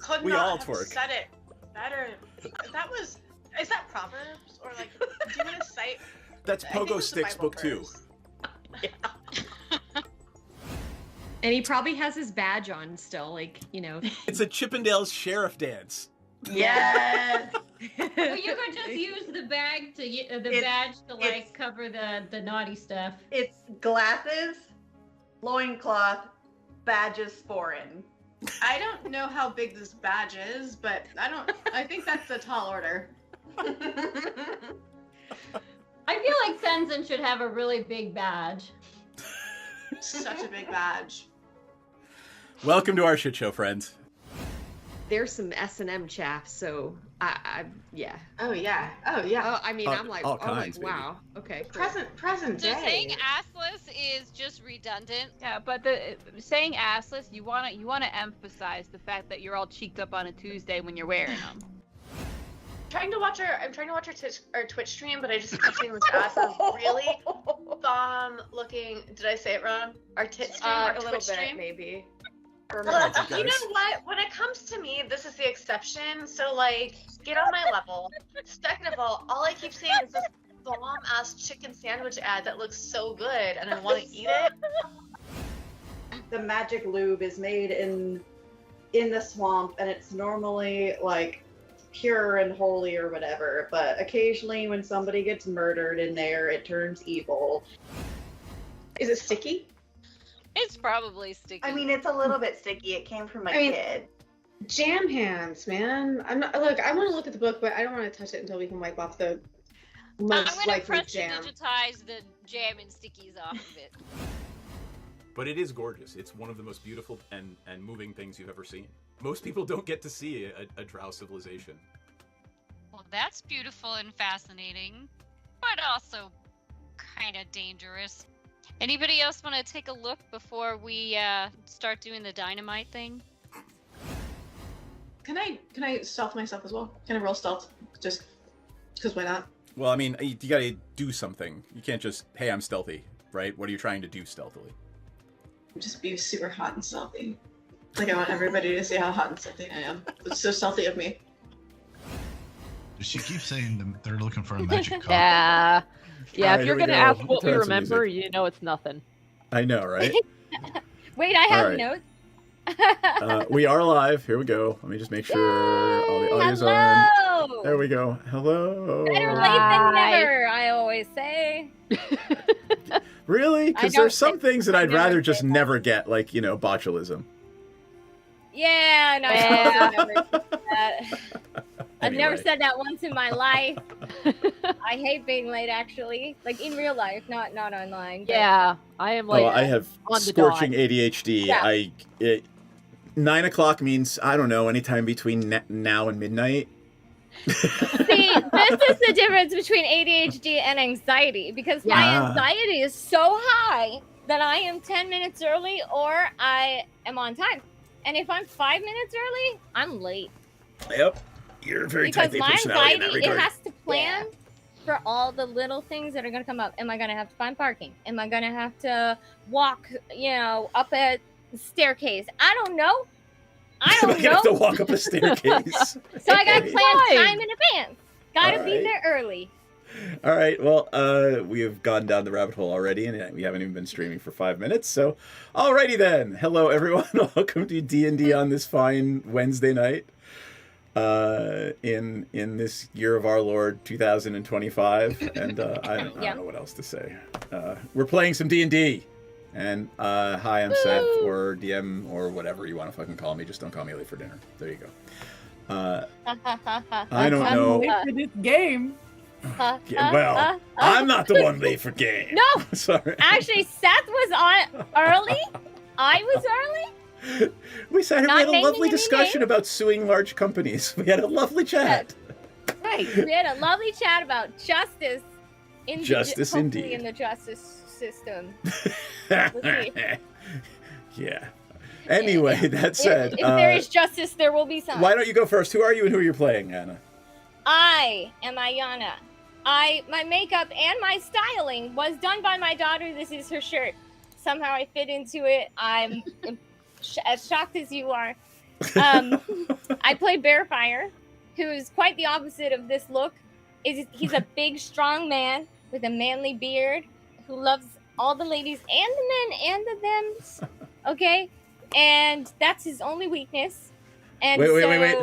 could We not all have twerk. said it better. Is that Proverbs? Or like, do you want to cite? That's I think Pogo it's the Sticks Bible book 2. verse. And he probably has his badge on still, like, you know. It's a Chippendales sheriff dance. Yes. Well, you could just use the badge to like cover the naughty stuff. It's glasses, loincloth, badges foreign. I don't know how big this badge is, but I think that's a tall order. I feel like Tenzin should have a really big badge. Such a big badge. Welcome to our shit show, friends. There's some S&M chaff, so yeah. Oh yeah. Oh yeah. Oh, I mean, I'm like, all kinds, wow. Okay. Cool. Present So day. saying assless is just redundant. Yeah, but saying assless, you wanna emphasize the fact that you're all cheeked up on a Tuesday when you're wearing them. I'm trying to watch our Twitch stream, but I just kept seeing this ass of really bomb looking. Did I say it wrong? Our tits stream, our A little Twitch bit, stream. maybe. Well, you you guys. know what? When it comes to me, this is the exception. So, like, get on my level. Second of all I keep seeing is this bomb-ass chicken sandwich ad that looks so good, and I want to eat it. The magic lube is made in the swamp, and it's normally like pure and holy or whatever, but occasionally when somebody gets murdered in there, it turns evil. Is it sticky? It's probably sticky. I mean, it's a little bit sticky. It came from a I mean- kid. Jam hands, man. I'm not. Look, I want to look at the book, but I don't want to touch it until we can wipe off the I'm most gonna likely press to jam. digitize the jam and stickies off of it. But it is gorgeous. It's one of the most beautiful and moving things you've ever seen. Most people don't get to see a drow civilization. Well, that's beautiful and fascinating, but also kind of dangerous. Anybody else want to take a look before we start doing the dynamite thing? Can I stealth myself as well? Can I roll stealth? Just because why not? Well, I mean, you gotta do something. You can't just, hey, I'm stealthy, right? What are you trying to do stealthily? Just be super hot and stealthy. Like, I want everybody to see how hot and stealthy I am. It's so stealthy of me. She keeps saying they're looking for a magic cup. Yeah. Yeah, Alright, if you're here we gonna go. ask what we Turn some remember, music. you know it's nothing. I know, right? Wait, I have Alright. notes. We are live. Here we go. Let me just make sure all the audio's on. Hello! There we go. Hello. Better late than Hi. never, I always say. Really? I Because don't there's some think- things that I I'd never rather say just that. never get, like, you know, botulism. Yeah, no, Yeah. I've never said that. I've never Anyway. said that once in my life. I hate being late, actually. Like, in real life, not online. but- Yeah, I am like Oh, I have on the scorching dot. ADHD. Yeah. 9 o'clock means, I don't know, anytime between now and midnight. See, this is the difference between ADHD and anxiety, because my Yeah. anxiety is so high that I am 10 minutes early or I am on time. And if I'm 5 minutes early, I'm late. Yep. You're a very Because type A my personality in that anxiety, it regard. has to plan for all the little things that are going to come up. Am I going to have to find parking? Am I going to have to walk, up a staircase? I don't know. I I'm don't gonna have to know. walk up a staircase. So I got to Okay. plan time in advance. Got to be Alright. there early. All right. Well, we have gone down the rabbit hole already, and we haven't even been streaming for 5 minutes. So, alrighty then. Hello, everyone. Welcome to D&D on this fine Wednesday night. In this year of our Lord 2025, and I don't know what else to say. We're playing some D&D, and hi, I'm Seth, or DM, or whatever you want to fucking call me. Just don't call me late for dinner. There you go. I don't know. Wait for this game. Yeah, well, I'm not the one late for game. No, Sorry. actually, Seth was on early. I was early. We sat here, Not we had a naming lovely any discussion about suing large companies. We had a lovely chat. Right. We had a lovely chat about justice. Justice hopefully indeed. in the justice system. Yeah. Anyway, that said, if there is justice, there will be some. why don't you go first? Who are you and who are you playing, Anna? I am Ayana. My makeup and my styling was done by my daughter. This is her shirt. Somehow I fit into it. I'm as shocked as you are. I play Bearfire, who is quite the opposite of this look. He's a big, strong man with a manly beard who loves all the ladies and the men and the thems. Okay? And that's his only weakness. And wait.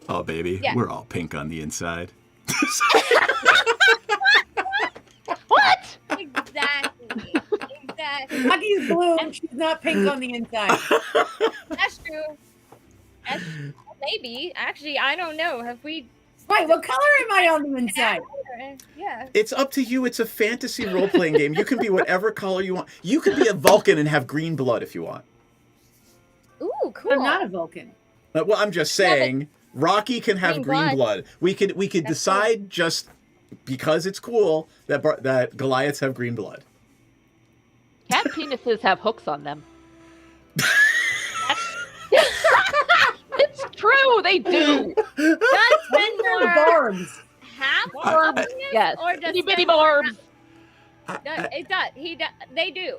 Oh, baby, we're all pink on the inside. What? Exactly. Lucky's blue. She's not pink on the inside. That's true. Maybe. Actually, I don't know. Have we... Wait, what color am I on the inside? Yeah. It's up to you. It's a fantasy role-playing game. You can be whatever color you want. You can be a Vulcan and have green blood if you want. Ooh, cool. I'm not a Vulcan. Well, I'm just saying, Rocky can have green blood. We could decide just because it's cool that Goliaths have green blood. Cat penises have hooks on them. It's true, they do. Does Fenmore barbs have barbs? Yes, or does itty bitty barbs. It does. They do.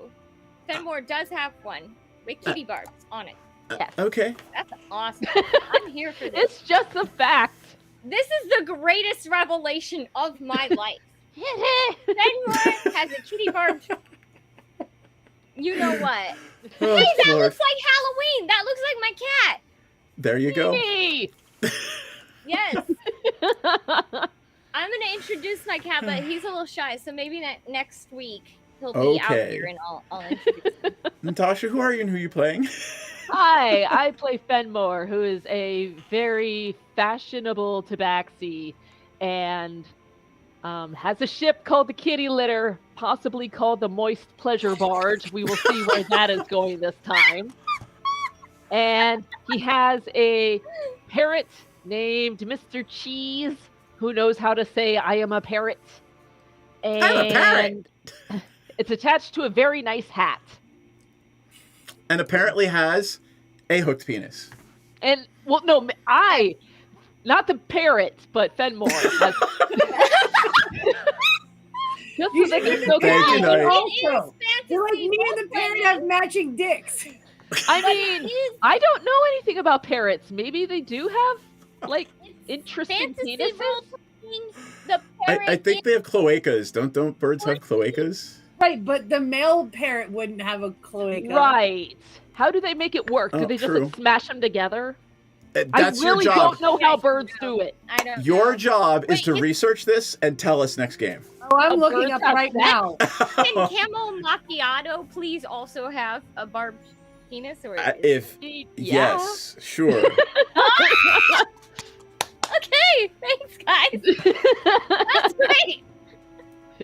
Fenmore does have one with kitty barbs on it. Yes. Okay. That's awesome. I'm here for this. It's just a fact. This is the greatest revelation of my life. Fenmore has a kitty barb. You know what? Oh, hey, that Lord. looks like Halloween. That looks like my cat. There you go. Hey. Yes. I'm gonna introduce my cat, but he's a little shy, so maybe next week he'll be out here and I'll introduce him. Natasha, who are you and who are you playing? Hi, I play Fenmore, who is a very fashionable tabaxi and has a ship called the Kitty Litter, possibly called the Moist Pleasure Barge. We will see where that is going this time. And he has a parrot named Mr. Cheese, who knows how to say, I am a parrot. And I'm a parrot. It's attached to a very nice hat. And apparently has a hooked penis. And, well, no, not the parrot, but Fenmore. Just so they can still Thank you, Knight. Also, you're like me and the parrot have matching dicks. I mean, I don't know anything about parrots. Maybe they do have, like, interesting penises? The I think they have cloacas. Don't birds have cloacas? Right, but the male parrot wouldn't have a cloaca. Right. How do they make it work? Do Oh, they just true. like, smash them together? That's I really your job. don't know how birds do it. I don't Your job is to research this and tell us next game. Oh, I'm A looking bird up has right sex? now. Can Camel Macchiato please also have a barbed penis? Or If Yeah. yes, sure. Okay, thanks, guys. That's great.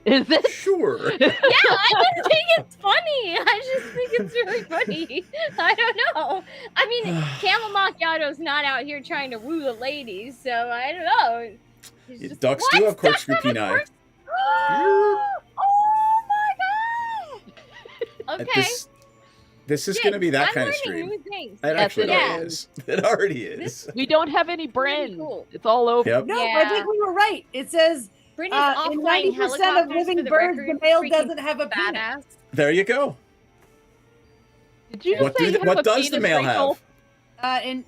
Is it? Sure. Yeah, I just think it's funny. I just think it's really funny. I don't know. I mean, Camel Macchiato's not out here trying to woo the ladies, so I don't know. He's just, Ducks what? do have Ducks corkscrew have a peni. Oh my god! Okay. This is going to be that I'm kind of learning stream. new things. It actually Yeah. is. It already is. We don't have any Bren. cool. It's all over. Yep. No, I think we were right. It says Brittany's in offline 90% of helicopters, living for the birds, record, the male freaking doesn't have a penis. badass. There you go. Did you just What, say you have what a does the penis, male Rachel? have?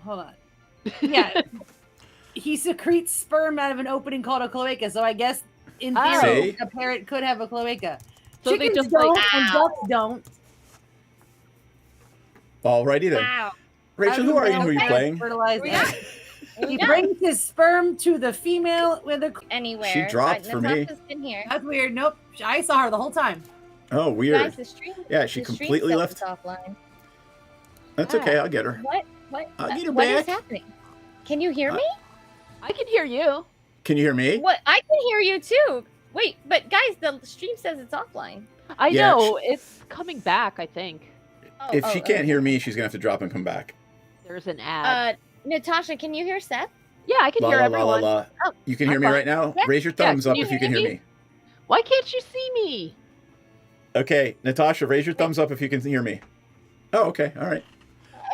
Hold on. Yeah. He secretes sperm out of an opening called a cloaca, so I guess in Oh. theory See? a parrot could have a cloaca. So they Chickens just, don't like- and ducks don't. Alrighty then. Wow. Rachel, who are you and who are you playing? Fertilized We egg. He brings his sperm to the female with a. Anywhere. She dropped for me. Natasha's been here. That's weird. Nope. I saw her the whole time. Oh, Guys, weird. the stream. Yeah, she the stream completely stuff left. is offline. That's okay. I'll get her. What? I'll get her what is back. happening? Can you hear me? I can hear you. Can you hear me? What? I can hear you too. Wait, but guys, the stream says it's offline. I Yeah, know. It's coming back, I think. If she can't hear me, she's gonna have to drop and come back. There's an ad. Natasha, can you hear Seth? Yeah, I can La hear la la everyone. la la. Oh, You can hear I'm me fine. right now? Yeah. Raise your Yeah, thumbs can up you if you can hear hear me? me. Why can't you see me? Okay, Natasha, raise your thumbs up if you can hear me. Oh, okay. All right.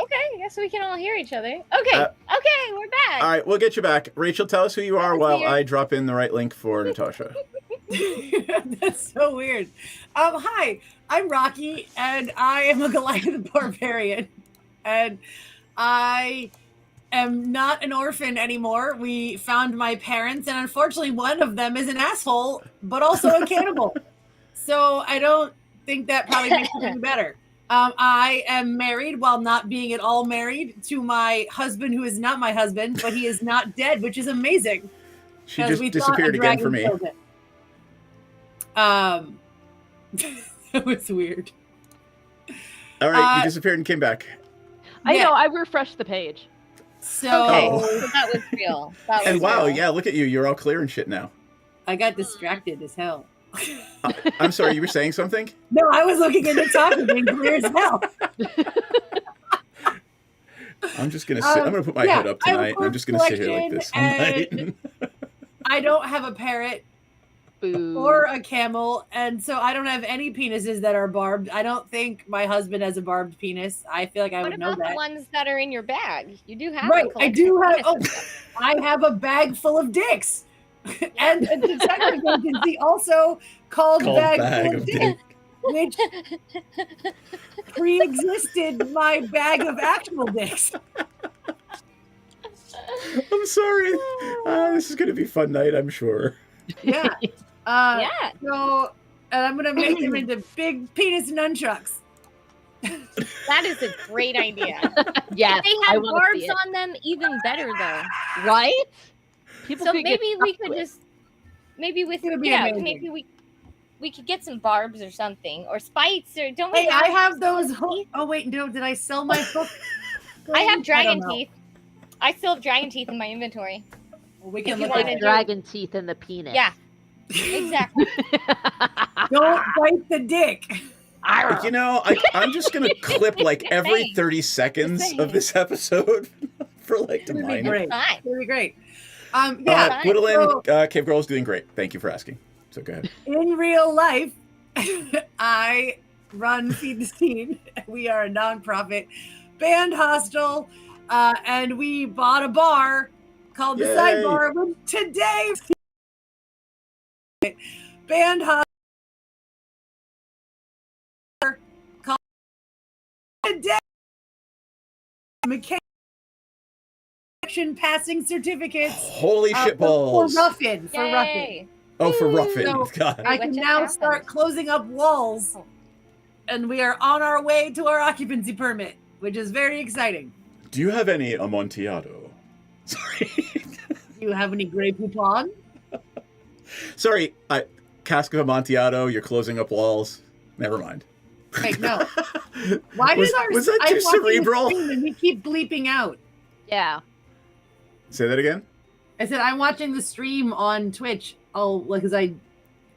Okay, I guess we can all hear each other. Okay, okay, we're back. All right, we'll get you back. Rachel, tell us who you are That's while weird. I drop in the right link for Natasha. That's so weird. Hi, I'm Rocky, and I am a Goliath barbarian. and I am not an orphan anymore. We found my parents, and unfortunately, one of them is an asshole, but also a cannibal. So I don't think that probably makes it any better. I am married while not being at all married to my husband, who is not my husband, but he is not dead, which is amazing. She just disappeared again for me. That was weird. All right, you disappeared and came back. I know. I refreshed the page. So, so that was real. That was And wow, real. yeah, look at you. You're all clear and shit now. I got distracted as hell. I'm sorry, you were saying something? No, I was looking at the talking and clear as hell. I'm just gonna sit. I'm gonna put my head up tonight. I'm just gonna sit here like this all night. I don't have a parrot or a camel, and so I don't have any penises that are barbed. I don't think my husband has a barbed penis. I feel like I would know that. What about the ones that are in your bag? You do have Right, I do have. Oh, penises. I have a bag full of dicks, and a detective agency also called bag full of dicks, which pre-existed my bag of actual dicks. I'm sorry. This is gonna be a fun night, I'm sure. Yeah. Yeah. So, and I'm gonna make them into big penis nunchucks. That is a great idea. Yeah. If they had barbs on them, even better though. Right? People So could get maybe we stuck could with. just maybe with It'd be amazing. maybe we could get some barbs or something or spikes or don't we? Hey, I have those. Oh wait, no, did I sell my hook? I have dragon don't know. teeth. I still have dragon teeth in my inventory. Well, we If can you look wanna at do- Dragon teeth in the penis. Yeah. Exactly. Don't bite the dick. You know, I'm just gonna clip like every 30 seconds of this episode for like to It'll be mine great. it. It'll be great. Yeah. Gwendolyn, Cave Girl is doing great. Thank you for asking. So go ahead. In real life, I run Feed the Scene. We are a nonprofit band hostel, and we bought a bar called the Yay. Sidebar. Which today, band hostel called today. Mechanic passing certificates. Holy shit balls. For Ruffin. For Ruffin. Oh, for Ruffin. So God. I can now start closing up walls, and we are on our way to our occupancy permit, which is very exciting. Do you have any Amontillado? Sorry. Do you have any Grey Poupon? Sorry, cask of Amontillado, you're closing up walls. Never mind. Wait, no. Why Was that I'm too watching the cerebral? stream and we keep bleeping out? Yeah. Say that again? I said I'm watching the stream on Twitch. Because I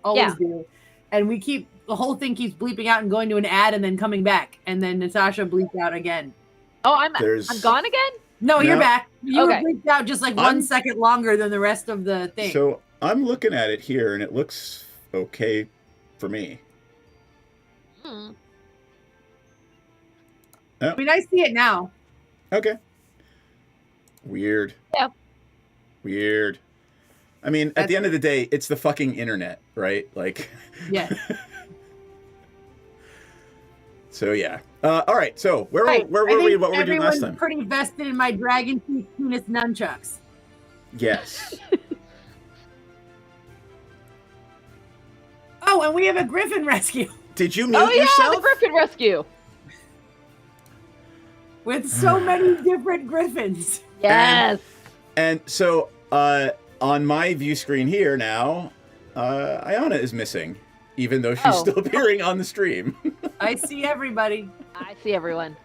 always do, and the whole thing keeps bleeping out and going to an ad and then coming back, and then Natasha bleeped out again. Oh, I'm gone again? No, you're back. You were Okay. bleeped out just like 1 second longer than the rest of the thing. So I'm looking at it here, and it looks okay for me. I mean, I see it now. Okay. Weird. Yeah. Weird. I mean, at the end of the day, it's the fucking internet, right? Like. Yeah. So yeah. All right. So where were we? What were we doing last time? Everyone's pretty vested in my dragon teeth penis nunchucks. Yes. Oh, and we have a griffin rescue Did you mute Oh yeah, yourself? the Griffin Rescue. with so many different griffins. Yes. And so on my view screen here now, Ayana is missing, even though she's still appearing on the stream. I see everybody. I see everyone.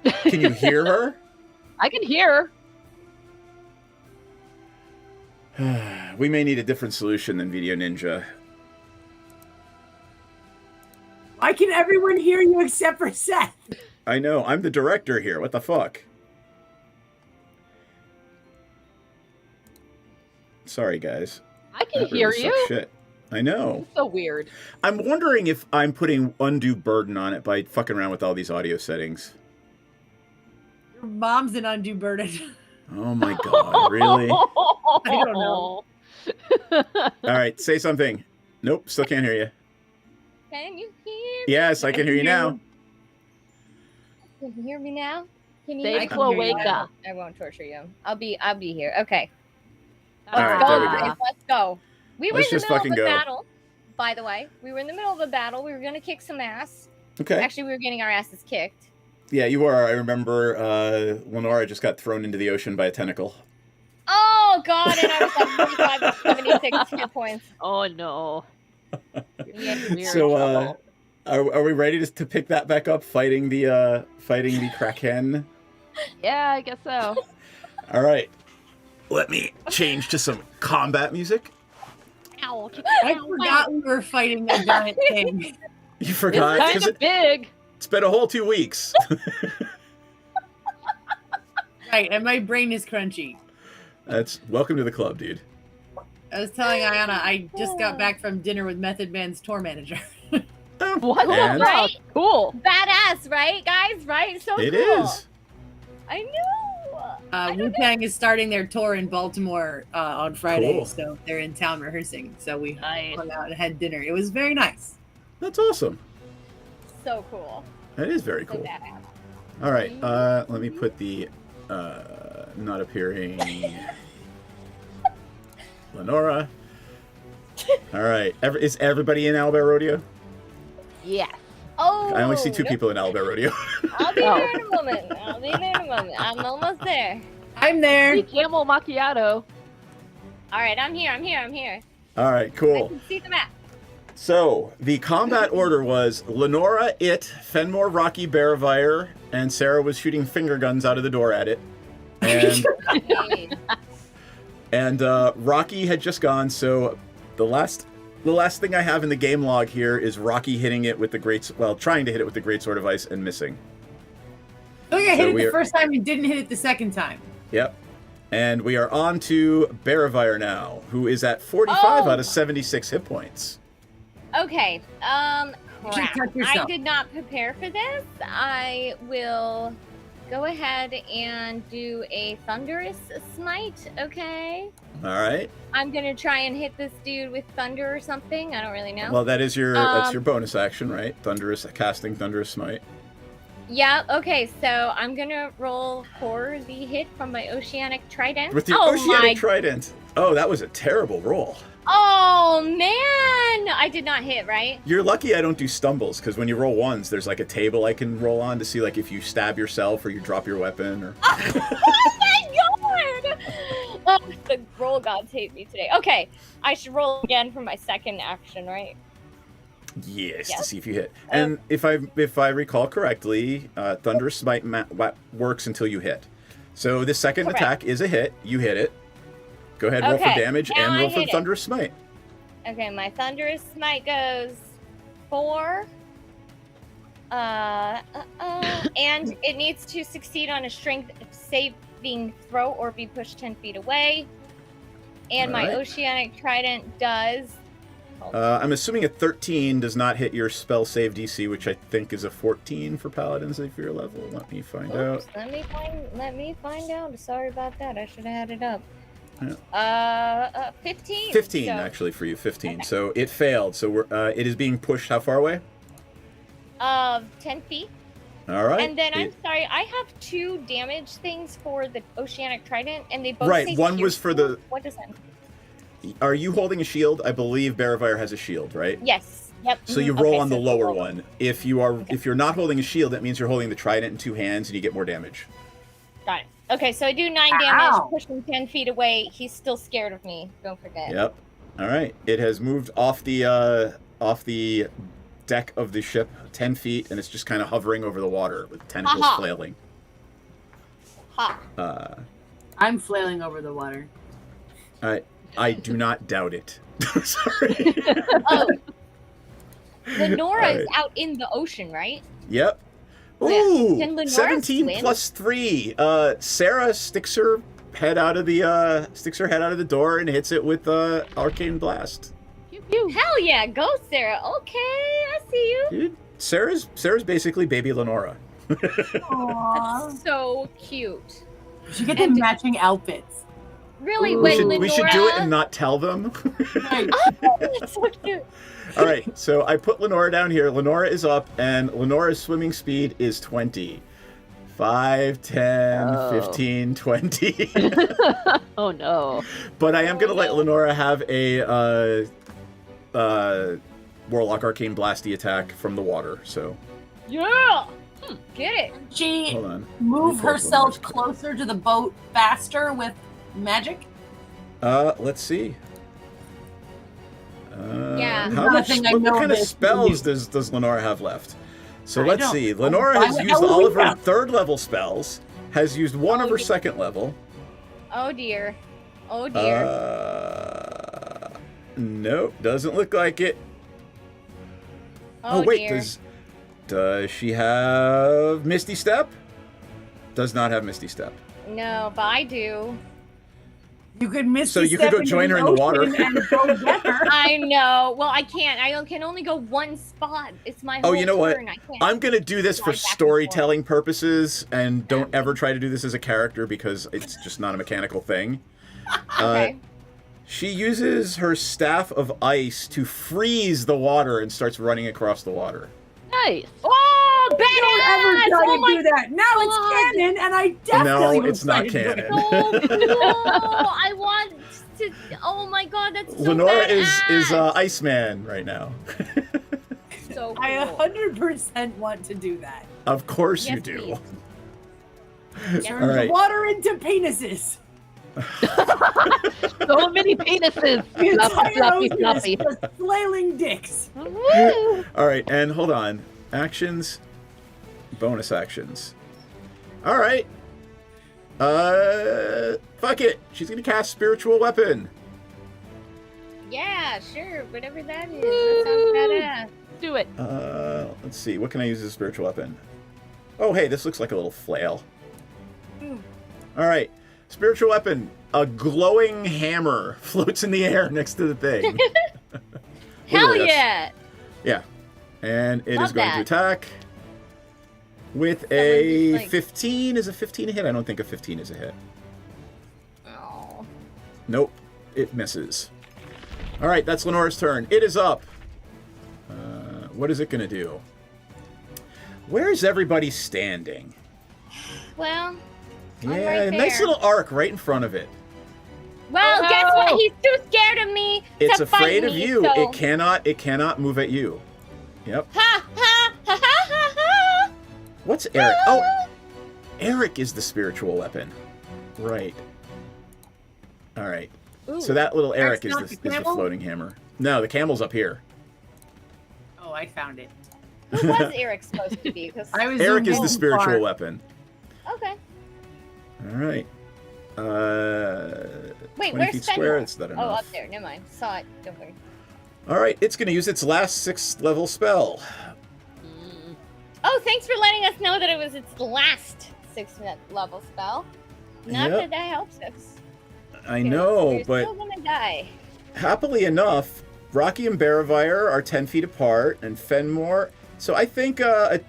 Can you hear her? I can hear. We may need a different solution than Video Ninja. Why can everyone hear you except for Seth? I know, I'm the director here. What the fuck? Sorry, guys. I can That hear really you. sucks shit. I know. So weird. I'm wondering if I'm putting undue burden on it by fucking around with all these audio settings. Your mom's an undue burden. Oh my god, really? I don't know. All right, say something. Nope, still can't hear you. Can you hear me? Yes, I can hear you now. Can you hear me now? Can you Say hear me? cloaca. I won't torture you. I'll be here. Okay. All right, there we go. Guys, let's go. We were Let's in the just middle fucking of a go. battle, by the way. We were in the middle of a battle. We were gonna kick some ass. Okay. Actually, we were getting our asses kicked. Yeah, you are. I remember Lenora just got thrown into the ocean by a tentacle. Oh god, and I was like 45 to 76 hit points. Oh no. So, are we ready to pick that back up? Fighting the Kraken. Yeah, I guess so. All right. Let me change to some combat music. Ow. I forgot we were fighting that giant thing. You forgot? It's kind of big. It's been a whole 2 weeks. Right, and my brain is crunchy. That's welcome to the club, dude. I was telling Ayana, I just got back from dinner with Method Man's tour manager. What the And- fuck? Cool. Badass, right, guys? Right? So It cool. is. I know. Wu-Tang is starting their tour in Baltimore on Friday, Cool. so they're in town rehearsing. So we Nice. hung out and had dinner. It was very nice. That's awesome. So cool. That is very So cool. badass. All right. Let me put the not appearing Lenora. All right. Is everybody in Owlbear Rodeo? Yes. Oh. I only see 2 people in Owlbear Rodeo. I'll be there in a moment. I'm almost there. I'm there. Hey, Camel Macchiato. All right, I'm here. All right. I Cool. can see the map. So the combat order was Lenora, Fenmore, Rocky, Bearvire, and Sarah was shooting finger guns out of the door at it. And and Rocky had just gone. So the last thing I have in the game log here is Rocky hitting it with the trying to hit it with the Great Sword of Ice and missing. I think I hit So it we the are- first time and didn't hit it the second time. Yep. And we are on to Bearvire now, who is at 45 out of 76 hit points. Okay. You should Crap. touch yourself. I did not prepare for this. I will go ahead and do a thunderous smite. Okay. All right. I'm gonna try and hit this dude with thunder or something. I don't really know. Well, that is that's your bonus action, right? Casting Thunderous Smite. Yeah, okay, so I'm gonna roll for the hit from my Oceanic Trident. With your Oceanic Trident. Oh, that was a terrible roll. Oh, man! I did not hit, right? You're lucky I don't do stumbles, because when you roll ones, there's like a table I can roll on to see like if you stab yourself or you drop your weapon or... Oh my god! Oh, the roll gods hate me today. Okay, I should roll again for my second action, right? Yes, to see if you hit. And if I recall correctly, Thunderous Smite works until you hit. So the second Correct. attack is a hit. You hit it. Go ahead, roll for Okay, damage now and I roll for hit it. Thunderous Smite. Okay, my Thunderous Smite goes 4. And it needs to succeed on a strength saving throw or be pushed 10 feet away. And my Alright. Oceanic Trident does. I'm assuming a 13 does not hit your spell save DC, which I think is a 14 for paladins if you're level. Let me find out. Oops, let me find out. Sorry about that. I should have had it up. Yeah. 15. 15 so, actually for you. 15. So it failed. So it is being pushed how far away? 10 feet. All right. And then I'm It- sorry, I have 2 damage things for the Oceanic Trident, and they both Right, say one was for the- What does that mean? Are you holding a shield? I believe Bearvire has a shield, right? Yes. Yep. So you mhm, roll okay, on the so lower roll. one. If you're not holding a shield, that means you're holding the trident in 2 hands and you get more damage. Got it. Okay, so I do 9 Ow. damage, push him 10 feet away. He's still scared of me. Don't forget. Yep. All right. It has moved off the deck of the ship 10 feet and it's just kind of hovering over the water with tentacles Haha. flailing. Ha. I'm flailing over the water. I do not doubt it. Sorry. Oh. Lenora Alright. is out in the ocean, right? Yep. Yeah. Ooh, Can Lenora 17 swim? plus 3. Sarah sticks her head out of the door and hits it with arcane blast. Pew, pew. Hell yeah, go Sarah. Okay, I see you. Dude, Sarah's basically baby Lenora. Aww. So cute. We should get them matching outfits. Really, We when should, Lenora... we should do it and not tell them. Oh, that's so cute. All right, so I put Lenora down here. Lenora is up, and Lenora's swimming speed is 20. 5, 10, Oh. 15, 20. Oh no. But I am going to let Lenora have a Warlock Arcane Blasty attack from the water, so... Yeah. Get it. She Hold on. move Let me pull up herself Lenora's card. closer to the boat faster with magic. Let's see. Yeah. How much, Nothing I what know kind of this spells does Lenora have left? So I let's don't see. know. Lenora Why has the used hell would all we of her know? 3rd level spells, has used one of her 2nd level. Oh dear. Oh dear. Nope, doesn't look like it. Oh, wait, dear. does she have Misty Step? Does not have Misty Step. No, but I do. You could miss. So you could go join her in the water. And go get her. I know. Well, I can't. I can only go one spot. It's my Oh, whole you know what? turn. I can't. I'm going to do this for Slide back and storytelling purposes, and don't ever try to do this as a character because it's just not a mechanical thing. Okay. She uses her Staff of Ice to freeze the water and starts running across the water. Nice. Oh, Don't badass! ever try Oh to my do that. Now God. it's canon, and I definitely No, it's not excited to do canon. it. so cool! I want to. Oh my god, that's so Lenora badass. is Iceman right now. So cool. I 100% want to do that. Of course you Yes, do. please. Turn All the right. water into penises. So many penises. The Floppy, entire floppy, ocean floppy. is just flailing dicks. Woo! All right, and hold on. Actions, bonus actions. All right. Fuck it. She's gonna cast Spiritual Weapon. Yeah, sure. Whatever that is. That sounds badass. Do it. Let's see. What can I use as a spiritual weapon? Oh, hey, this looks like a little flail. All right. Spiritual weapon. A glowing hammer floats in the air next to the thing. Hell Literally, yeah! Yeah. And it is Love going that. to attack with Someone a just, like- 15. Is a 15 a hit? I don't think a 15 is a hit. Oh. Nope. It misses. All right, that's Lenora's turn. It is up. What is it going to do? Where is everybody standing? Well, I'm Yeah, right a nice there. little arc right in front of it. Well, Oh, guess no. what? He's too scared of me It's to fight afraid of me, you. So... It cannot move at you. Yep. Ha ha ha ha ha ha! What's Eric? Oh, Eric is the spiritual weapon. Right. All right. Ooh. So that little Eric Eric's is not the the camel? floating hammer. No, the camel's up here. Oh, I found it. Who was Eric supposed to be? 'Cause... I was Eric is zoomed the in spiritual far. weapon. Okay. All right. Wait, 20 where's feet square. Fenrir? It's that Oh, enough. up there. Never mind. Saw it. Don't worry. All right. It's going to use its last 6th level spell. Oh, thanks for letting us know that it was its last 6th level spell. Not Yep. that that helps us. I know, You're but still gonna die. happily enough, Rocky and Baravire are 10 feet apart, and Fenmore. So I think a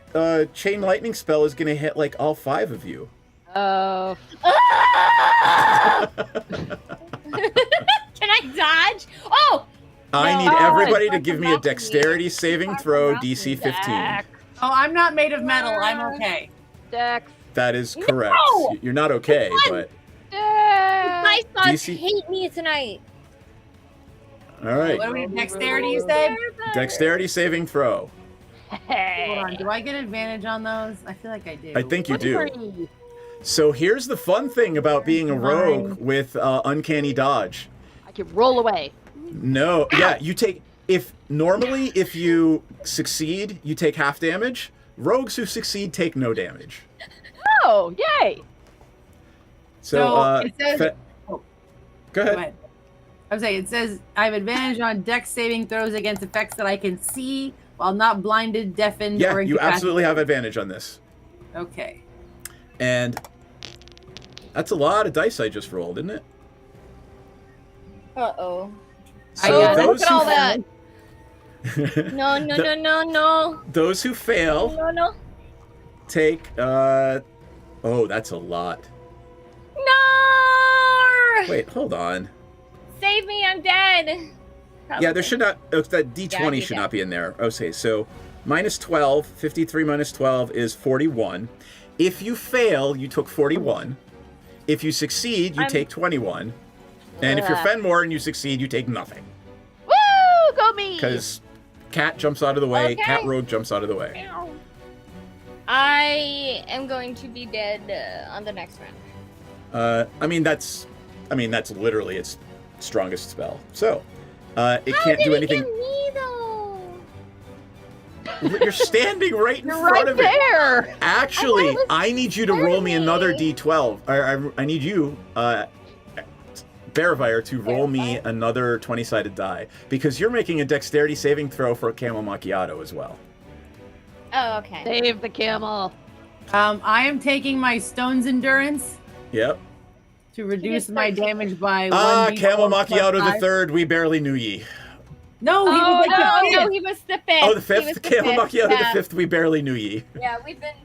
chain lightning spell is going to hit like all 5 of you. Oh. Can I dodge? Oh! I No. need Oh, everybody it's to like give a me a mountain dexterity meat. saving It's throw, like a DC mountain 15. Dex. Oh, I'm not made of metal. I'm okay. Dex. That is correct. No! You're not okay, but My thoughts DC hate me tonight. all right. What are we? Dexterity, you said? Dexterity saving throw. Hold on. Do I get advantage on those? I feel like I do. I think you do. 23. So here's the fun thing about being a rogue with uncanny dodge. I can roll away. No, yeah, you take if you succeed, you take half damage. Rogues who succeed take no damage. Oh, yay! So, it says. go Go ahead. ahead. I was saying, it says I have advantage on dex saving throws against effects that I can see while not blinded, deafened, Yeah, or you incapacitated. absolutely have advantage on this. Okay. And that's a lot of dice I just rolled, isn't it? Uh-oh. So got it. those Look at all who that. No, no, no, no, no. those who fail No, no. take oh, that's a lot. No! Wait, hold on. Save me, I'm dead. Yeah, there should not that D20 Yeah, should not be in there. Okay, so minus 12, 53 minus 12 is 41. If you fail, you took 41. If you succeed, you take 21. And if you're Fenmore and you succeed, you take nothing. Woo! Go me! Because Cat jumps out of the way, Okay. Cat Rogue jumps out of the way. I am going to be dead on the next round. I mean that's literally its strongest spell. So, it How can't did do it anything. get me though? You're standing right in You're front right of it. there! Actually, was I need you to roll me another me. D12. I need you, Barevire, to roll me another 20-sided die because you're making a dexterity saving throw for a camel macchiato as well. Oh, okay. Save the camel. I am taking my stone's endurance Yep. to reduce my damage by 1. Ah, camel plus macchiato the 5. thord. We barely knew ye. No, he Oh was like no, the no, fifth. he was the fifth. Oh, the He fifth. was the Camel fifth, macchiato yeah. the fifth. We barely knew ye. Yeah, we've been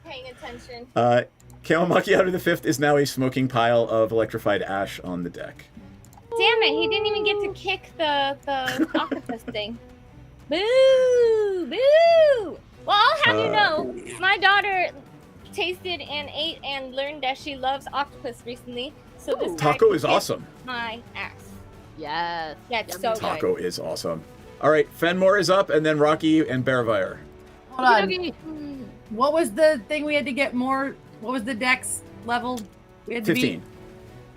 paying attention. Camel macchiato the fifth is now a smoking pile of electrified ash on the deck. Damn it, he didn't even get to kick the octopus thing. Boo! Boo! Well, I'll have you know, my daughter tasted and ate and learned that she loves octopus recently. So this guy Taco can is kick awesome. My ass. Yes. That's so Taco is awesome. All right, Fenmore is up, and then Rocky and Barevire. Hold on. Okey-dokey. What was the thing we had to get more? What was the dex level? We had to 15. beat?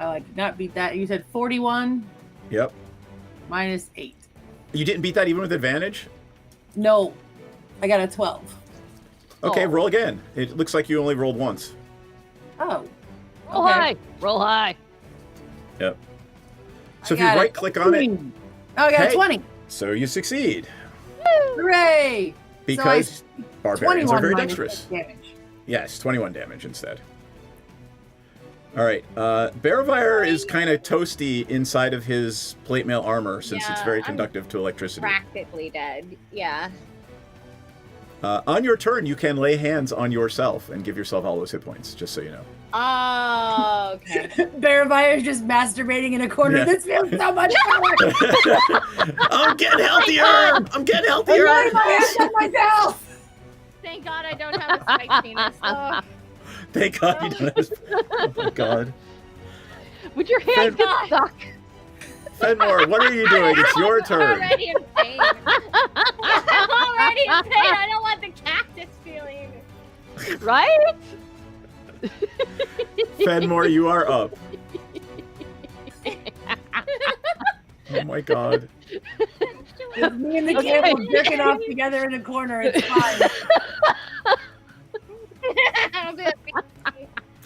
Oh, I did not beat that. You said 41 Yep. minus 8. You didn't beat that even with advantage? No, I got a 12. Okay, Oh. roll again. It looks like you only rolled once. Oh. Roll okay. high. Roll high. Yep. So I if you got a right-click on it, 20. Oh, I got Hey. a 20. so you succeed. Hooray! Because barbarians are 21 very minus dexterous. 6 damage. Yes, 21 damage instead. All right, Barevire is kind of toasty inside of his plate mail armor since it's Yeah, very I'm conductive to electricity. practically dead. Yeah. On your turn, you can lay hands on yourself and give yourself all those hit points, just so you know. Oh, okay. Baravire's just masturbating in a corner. Yeah. This feels so much better. I'm getting healthier! I'm getting healthier! I'm laying my hands on myself. Thank God I don't have a spike penis. Oh, Thank God you don't have... Oh my God. Would your hands get stuck? Fenmore, what are you doing? It's your I'm turn. already in pain. I'm already in pain. I don't want the cactus feeling. Right? Fenmore, you are up. Oh my God. It's me and the camel jerking off together in a corner. It's fine.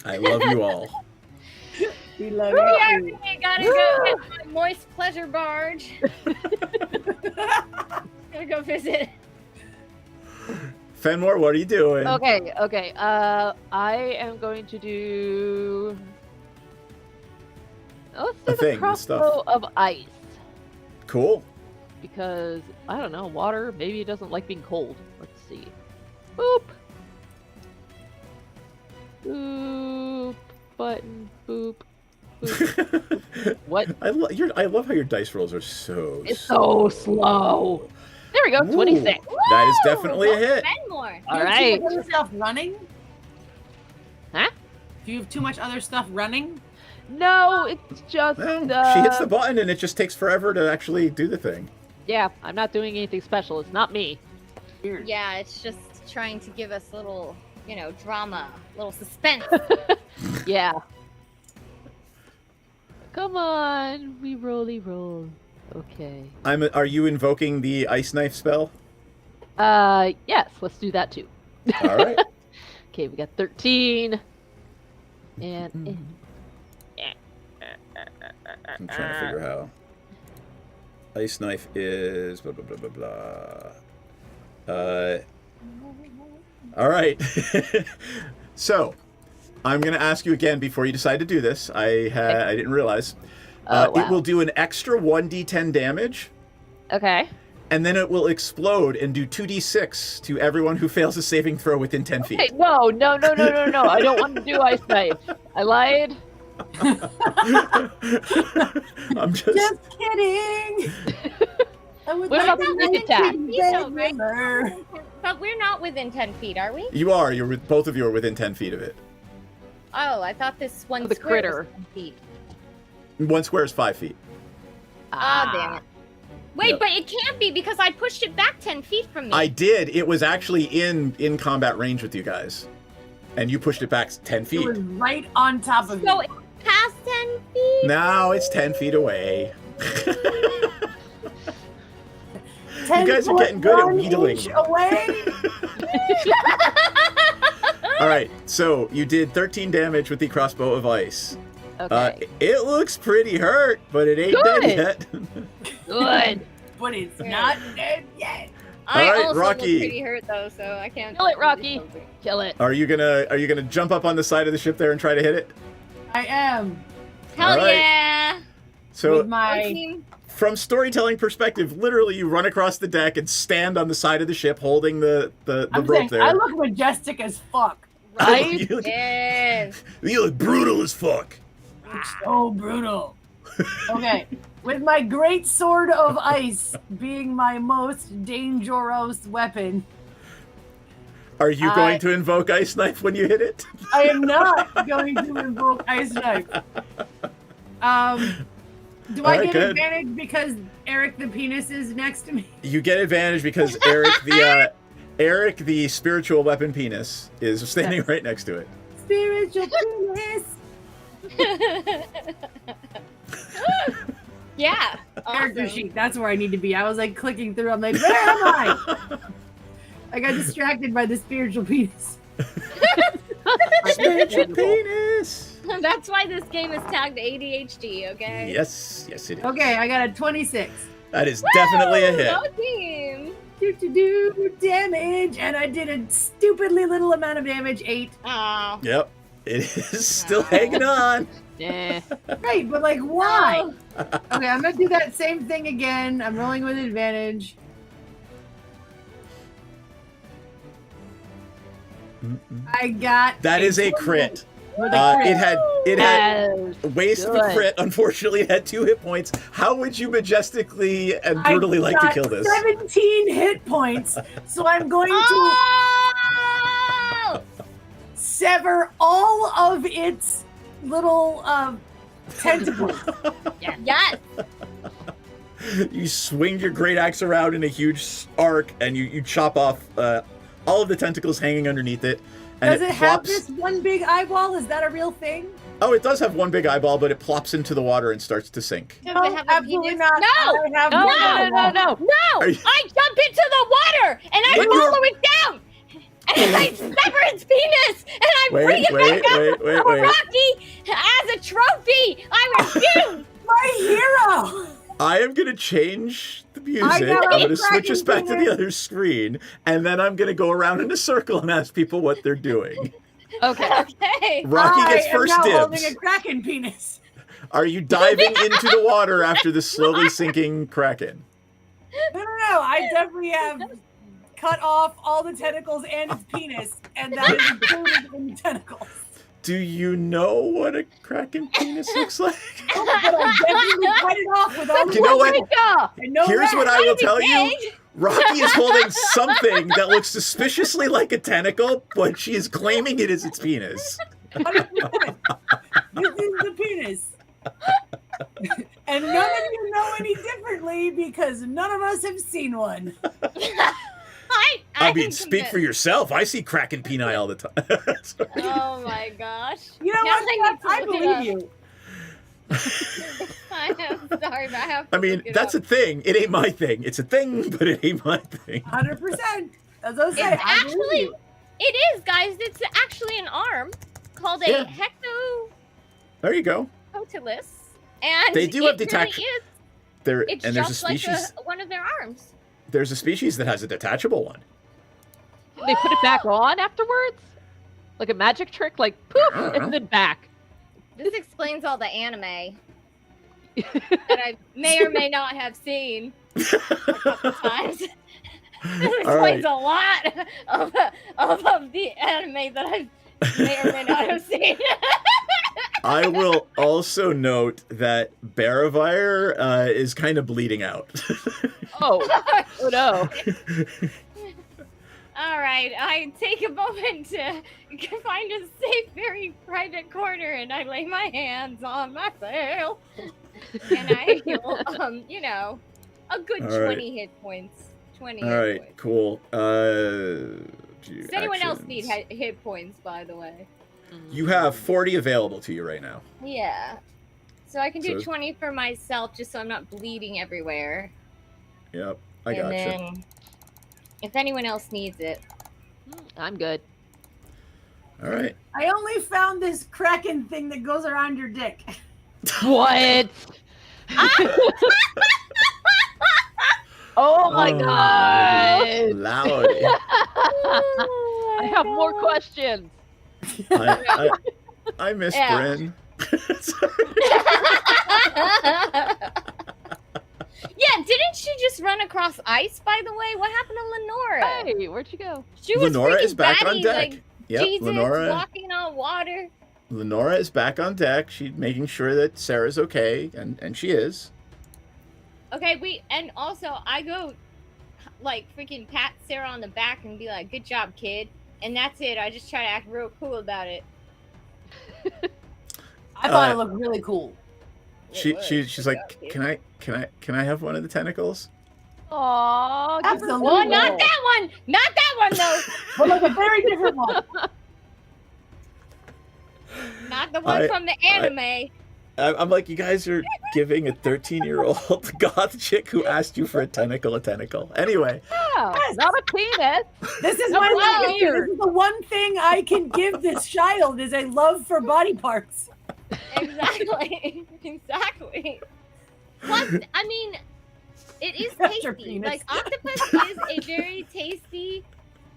I love you all. We love Yeah, you. I gotta go get my moist pleasure barge. Gotta go visit. Fenmore, what are you doing? Okay. I am going to do. Let's do A the thing, crossbow stuff. of ice. Cool. Because, I don't know, water, maybe it doesn't like being cold. Let's see. Boop. Boop. Button. Boop. Boop. What? I love how your dice rolls are so It's so slow. There we go, 26. That is definitely a hit. Spend more. All Do you right. have too much other stuff running? Huh? Do you have too much other stuff running? No, it's just. She hits the button and it just takes forever to actually do the thing. Yeah, I'm not doing anything special. It's not me. Yeah, it's just trying to give us a little, drama, little suspense. Yeah. Come on, we roll. Okay. Are you invoking the ice knife spell? Yes, let's do that too. All right. Okay, we got 13. And I'm trying to figure how. Ice knife is blah blah blah blah blah. All right. So, I'm gonna ask you again before you decide to do this. I didn't realize. Wow. It will do an extra 1d10 damage, Okay. and then it will explode and do 2d6 to everyone who fails a saving throw within 10 feet. Hey, no. I don't want to do ice knife. I lied. I'm Just kidding. I would What like about to sneak make attack? you He's so better. But we're not within 10 feet, are we? You are. Both of you are within 10 feet of it. Oh, I thought this one The square critter. was 10 feet. 1 square is 5 feet. Ah, damn it. Wait, Yep. but it can't be because I pushed it back 10 feet from me. I did. It was actually in combat range with you guys. And you pushed it back 10 It feet. was right on top of So me. it's past 10 feet? Now it's 10 feet away. 10 You guys are getting good at 1 wheedling. inch away. All right, so you did 13 damage with the crossbow of ice. Okay. It looks pretty hurt, but it ain't Good. dead yet. Good. But it's not dead yet. I All right, also Rocky. look pretty hurt though, so I can't. Kill it, Rocky. Kill it. Are you gonna jump up on the side of the ship there and try to hit it? I am. Hell All right. yeah! So With my Team. from storytelling perspective, literally you run across the deck and stand on the side of the ship holding the I'm rope saying, there. I look majestic as fuck. Right? you, look, Yes. you look brutal as fuck. It's so brutal. Okay. With my great sword of ice being my most dangerous weapon, Are you going to invoke Ice Knife when you hit it? I am not going to invoke Ice Knife. Do I Alright, get good. advantage because Eric the penis is next to me? You get advantage because Eric the spiritual weapon penis is standing right next to it. Spiritual penis. Yeah. Character Awesome. sheet. That's where I need to be. I was like clicking through. I'm like, where am I? I got distracted by the spiritual penis. Spiritual penis. That's why this game is tagged ADHD. Okay. Yes, it is. Okay, I got a 26. That is definitely a Woo! hit. Go team. Do damage, and I did a stupidly little amount of damage, 8. Oh. Yep, it is still hanging on. Yeah. Right, but like, why? Okay, I'm gonna do that same thing again. I'm rolling with advantage. I got That is a 20 crit. with a crit. It had Yes. waste of a Good. crit. Unfortunately, it had 2 hit points. How would you majestically and I brutally like to got kill this? 17 hit points, so I'm going to Oh! sever all of its little tentacles. Yes. You swing your great axe around in a huge arc, and you chop off all of the tentacles hanging underneath it. And Does it have plops. this one big eyeball? Is that a real thing? Oh, it does have one big eyeball, but it plops into the water and starts to sink. Does No, it have a absolutely penis? not. No. I have No, no no, no, no, no. No. Are you- I jump into the water and I When you're- follow it down. And I sever its penis and I bring it back up for Rocky as a trophy. I refuse. My hero! I am going to change the music. I know, I'm going to I'm switch us back to cracking the other screen, and then I'm going to go around in a circle and ask people what they're doing. Okay. Okay. Rocky gets I first am now dibs. holding a kraken penis. Are you diving into the water after the slowly sinking kraken? No. I definitely have cut off all the tentacles and its penis, and that is included in the tentacles. Do you know what a kraken penis looks like? Oh, but I definitely cut it off with all the You know what? I know Here's that. what I will Be tell you. big. Rocky is holding something that looks suspiciously like a tentacle, but she is claiming it is its penis. 100%. This is the penis. And none of you know any differently because none of us have seen one. I mean, speak for yourself. I see kraken peni all the time. Oh my gosh. You know Now what? I I need to look it up. believe you. I am sorry, but I have to I mean, look it that's up. a thing. It ain't my thing. It's a thing, but it ain't my thing. 100%. As I was It's saying, I believe actually, you. it is, guys. It's actually an arm called a Yeah. There you go. hectocotilus, and They do have it really detach- is. There It's and there's a just like species. one of their arms. There's a species that has a detachable one. They put it back on afterwards? Like a magic trick? Like poof, and then back. This explains all the anime that I may or may not have seen a couple times. This All right. explains a lot of the anime that I may or may not have seen. I will also note that Baravire is kind of bleeding out. Oh, oh no. All right, I take a moment to find a safe, very private corner, and I lay my hands on myself, and I heal, a good All right. 20 hit points. 20 All hit right, points. cool. Does anyone else need actions. hit points, by the way? You have 40 available to you right now. Yeah. So I can do So- 20 for myself, just so I'm not bleeding everywhere. Yep, I And gotcha. then, if anyone else needs it. I'm good. All right. I only found this kraken thing that goes around your dick. What? Oh my god! Lowdy. I have more questions. I miss Yeah. Bryn. Yeah, didn't she just run across ice, by the way? What happened to Lenora? Hey, where'd you go? She was Lenora is freaking back on batty, deck. like Yep, Jesus Lenora. walking on water. Lenora is back on deck. She's making sure that Sarah's okay, and she is. Okay, and also I go like freaking pat Sarah on the back and be like, "Good job, kid." And that's it. I just try to act real cool about it. I thought it looked really cool. She's like, can I have one of the tentacles? Aww, Absolutely. Oh, not that one! Not that one though! But like a very different one. Not the one from the anime. I'm like, you guys are giving a 13-year-old goth chick who asked you for a tentacle. Anyway. Yeah, not a penis. This is No, my wow. legacy. This is the one thing I can give this child is a love for body parts. Exactly. Exactly. Plus, I mean, it is That's your tasty. penis. Like, octopus is a very tasty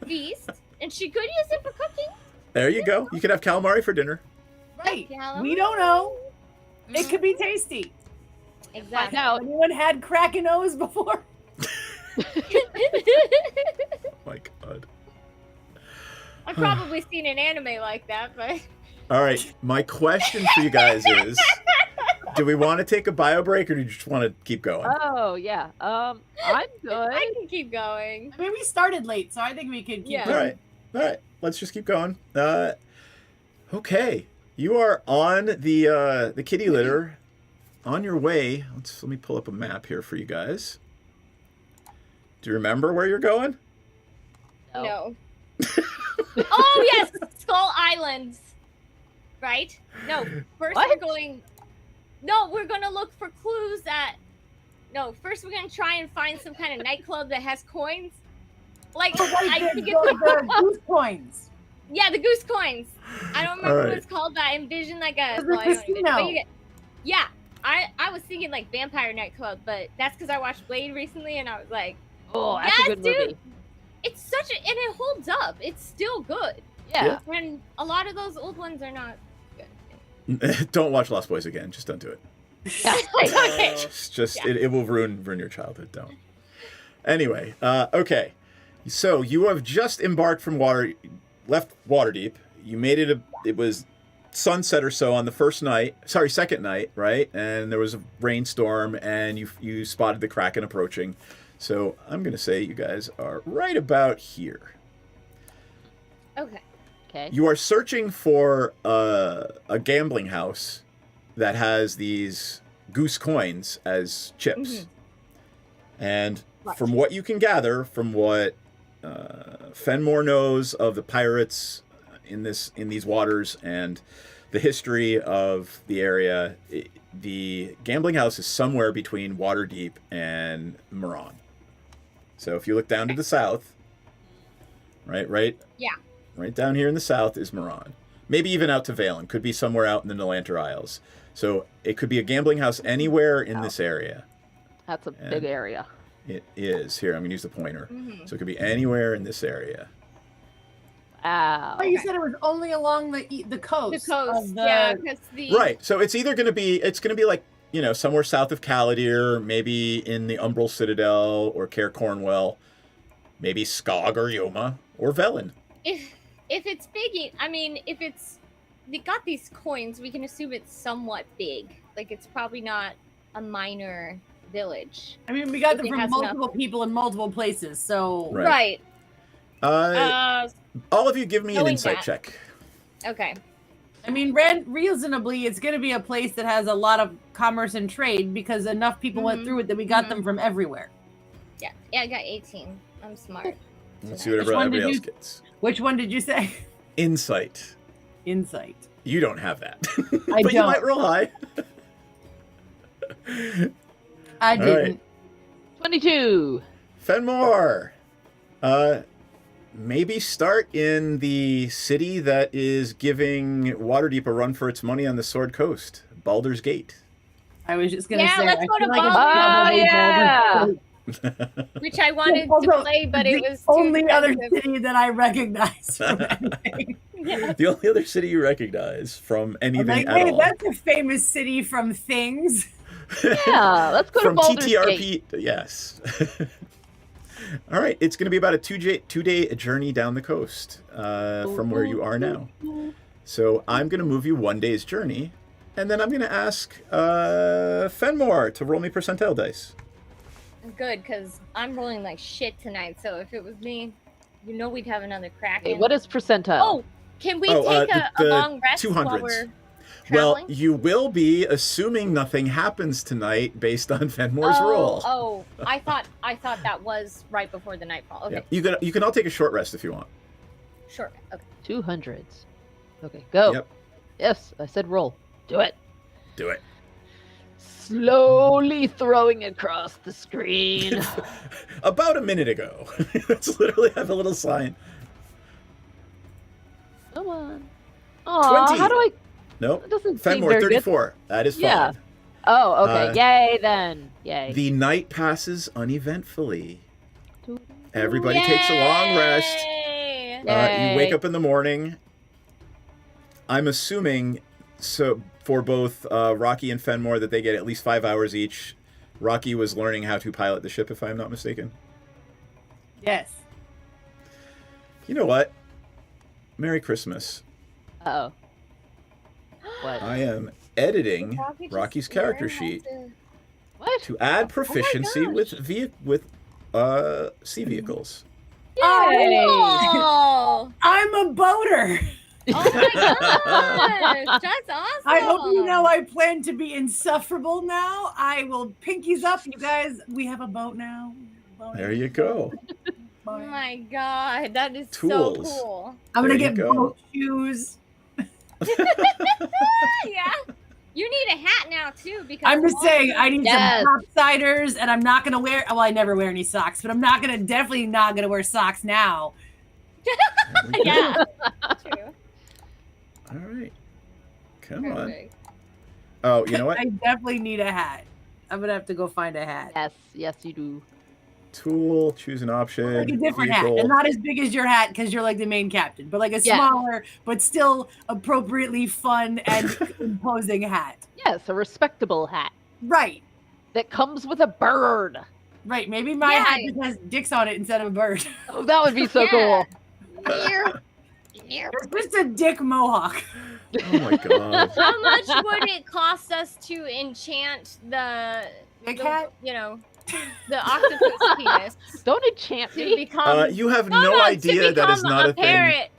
feast, and she could use it for cooking. There you go. You could have calamari for dinner. Right. We don't know. It could be tasty. Exactly. Now, anyone had Kraken O's before? My God. I've probably seen an anime like that, but All right. My question for you guys is, do we want to take a bio break or do you just want to keep going? Oh yeah. I'm good. I can keep going. I mean, we started late, so I think we could keep Yeah. going. All right. Let's just keep going. Okay. You are on the kitty litter, on your way. Let me pull up a map here for you guys. Do you remember where you're going? No. Oh yes, Skull Islands. Right? No. First we're going. No, we're gonna look for clues at. No, first we're gonna try and find some kind of nightclub that has coins. Like I think the goose coins. Yeah, the goose coins. I don't remember Alright. what it's called, but I envision like a. The well, I don't even- casino. but you get- yeah, I was thinking like vampire nightclub, but that's because I watched Blade recently, and I was like, Oh, that's yes, a good dude. movie. It's such a, and it holds up. It's still good. Yeah. And a lot of those old ones are not good. Don't watch Lost Boys again. Just don't do it. Okay. Just it will ruin your childhood. Don't. Anyway, okay. So you have just embarked from left Waterdeep. You made it. It was sunset or so on the second night, right? And there was a rainstorm, and you spotted the Kraken approaching. So I'm gonna say you guys are right about here. Okay. Okay. You are searching for a gambling house that has these goose coins as chips. And from what you can gather, from what Fenmore knows of the pirates in these waters and the history of the area, the gambling house is somewhere between Waterdeep and Moran. So if you look down to the south, right? Yeah. Right down here in the south is Moran. Maybe even out to Valen. Could be somewhere out in the Nolanter Isles. So it could be a gambling house anywhere in this area. That's a big area. It is. Here, I'm going to use the pointer. So it could be anywhere in this area. Wow. Oh, you said it was only along the coast. The coast, of the- yeah, because the Right. So it's either going to be, like, somewhere south of Caladir, maybe in the Umbral Citadel or Caer Cornwell, maybe Skog or Yoma or Velen. If it's big, I mean, if they got these coins, we can assume it's somewhat big. Like it's probably not a minor village. I mean, we got If them it from has multiple people in multiple places, so Right. Right. All of you give me an knowing insight that. check. Okay. I mean, reasonably, it's going to be a place that has a lot of commerce and trade because enough people went through it that we got them from everywhere. Yeah. Yeah, I got 18. I'm smart. Let's see what everybody else gets. Which one did you say? Insight. Insight. You don't have that. I But you don't. might roll high. I All didn't. right. 22. Fenmore. Maybe start in the city that is giving Waterdeep a run for its money on the Sword Coast, Baldur's Gate. I was just going to Yeah, say. let's I go to feel like it's Baldur's probably Baldur's Gate. Which I wanted Also, to play, but it the was too only other expensive. city that I recognize from anything. The only other city you recognize from I'm anything like, at hey, all. that's a famous city from things. Yeah, let's go to From Baldur's TTRP, Gate. yes. All right, it's going to be about a two-day journey down the coast from where you are now. So I'm going to move you 1 day's journey, and then I'm going to ask Fenmore to roll me percentile dice. Good, because I'm rolling like shit tonight. So if it was me, you know we'd have another crack. Hey, what is percentile? Oh, can we take a long rest while 200s. we're Well, traveling? you will be, assuming nothing happens tonight based on Fenmore's roll. Oh, I thought that was right before the nightfall. Okay, Yeah. You can all take a short rest if you want. sure. Okay. 200s. Okay, go. Yep. Yes, I said roll. Do it. Do it. Slowly throwing across the screen. About a minute ago. That's literally, I have a little sign. Come on. Aw, 20. how do I... Nope. It doesn't seem Fenmore, very good. 34. That is fine. Yeah. Oh, okay. Yay, then. Yay. The night passes uneventfully. Everybody takes a long rest. You wake up in the morning. I'm assuming for both Rocky and Fenmore that they get at least 5 hours each. Rocky was learning how to pilot the ship, if I'm not mistaken. Yes. You know what? Merry Christmas. Uh-oh. What? I am editing Rocky's character sheet to add proficiency with sea vehicles. Oh, I'm a boater. oh my gosh, that's awesome. I hope you know I plan to be insufferable now. I will pinkies up, you guys. We have a boat now. There you go. Oh my god, that is Tools. so cool. I'm gonna There you get go. boat shoes. Yeah. You need a hat now too because I'm just saying I need Yes. some topsiders, and I'm not gonna wear. Well, I never wear any socks, but I'm definitely not gonna wear socks now. Yeah. True. All right. Come on. Perfect. Oh, you know what? I definitely need a hat. I'm gonna have to go find a hat. Yes, yes, you do. Tool, choose an option. Like a different vehicle. hat, and not as big as your hat because you're like the main captain, but like a Yeah. smaller but still appropriately fun and imposing hat. Yes, a respectable hat Right, that comes with a bird. right. Maybe my Yeah. hat just has dicks on it instead of a bird. Oh, that would be so Yeah. cool. It's just a dick mohawk. Oh my god. How much would it cost us to enchant Dick hat? you know, the octopus penis Don't enchant to me. become You have No, no to idea that is become not a thing. parrot.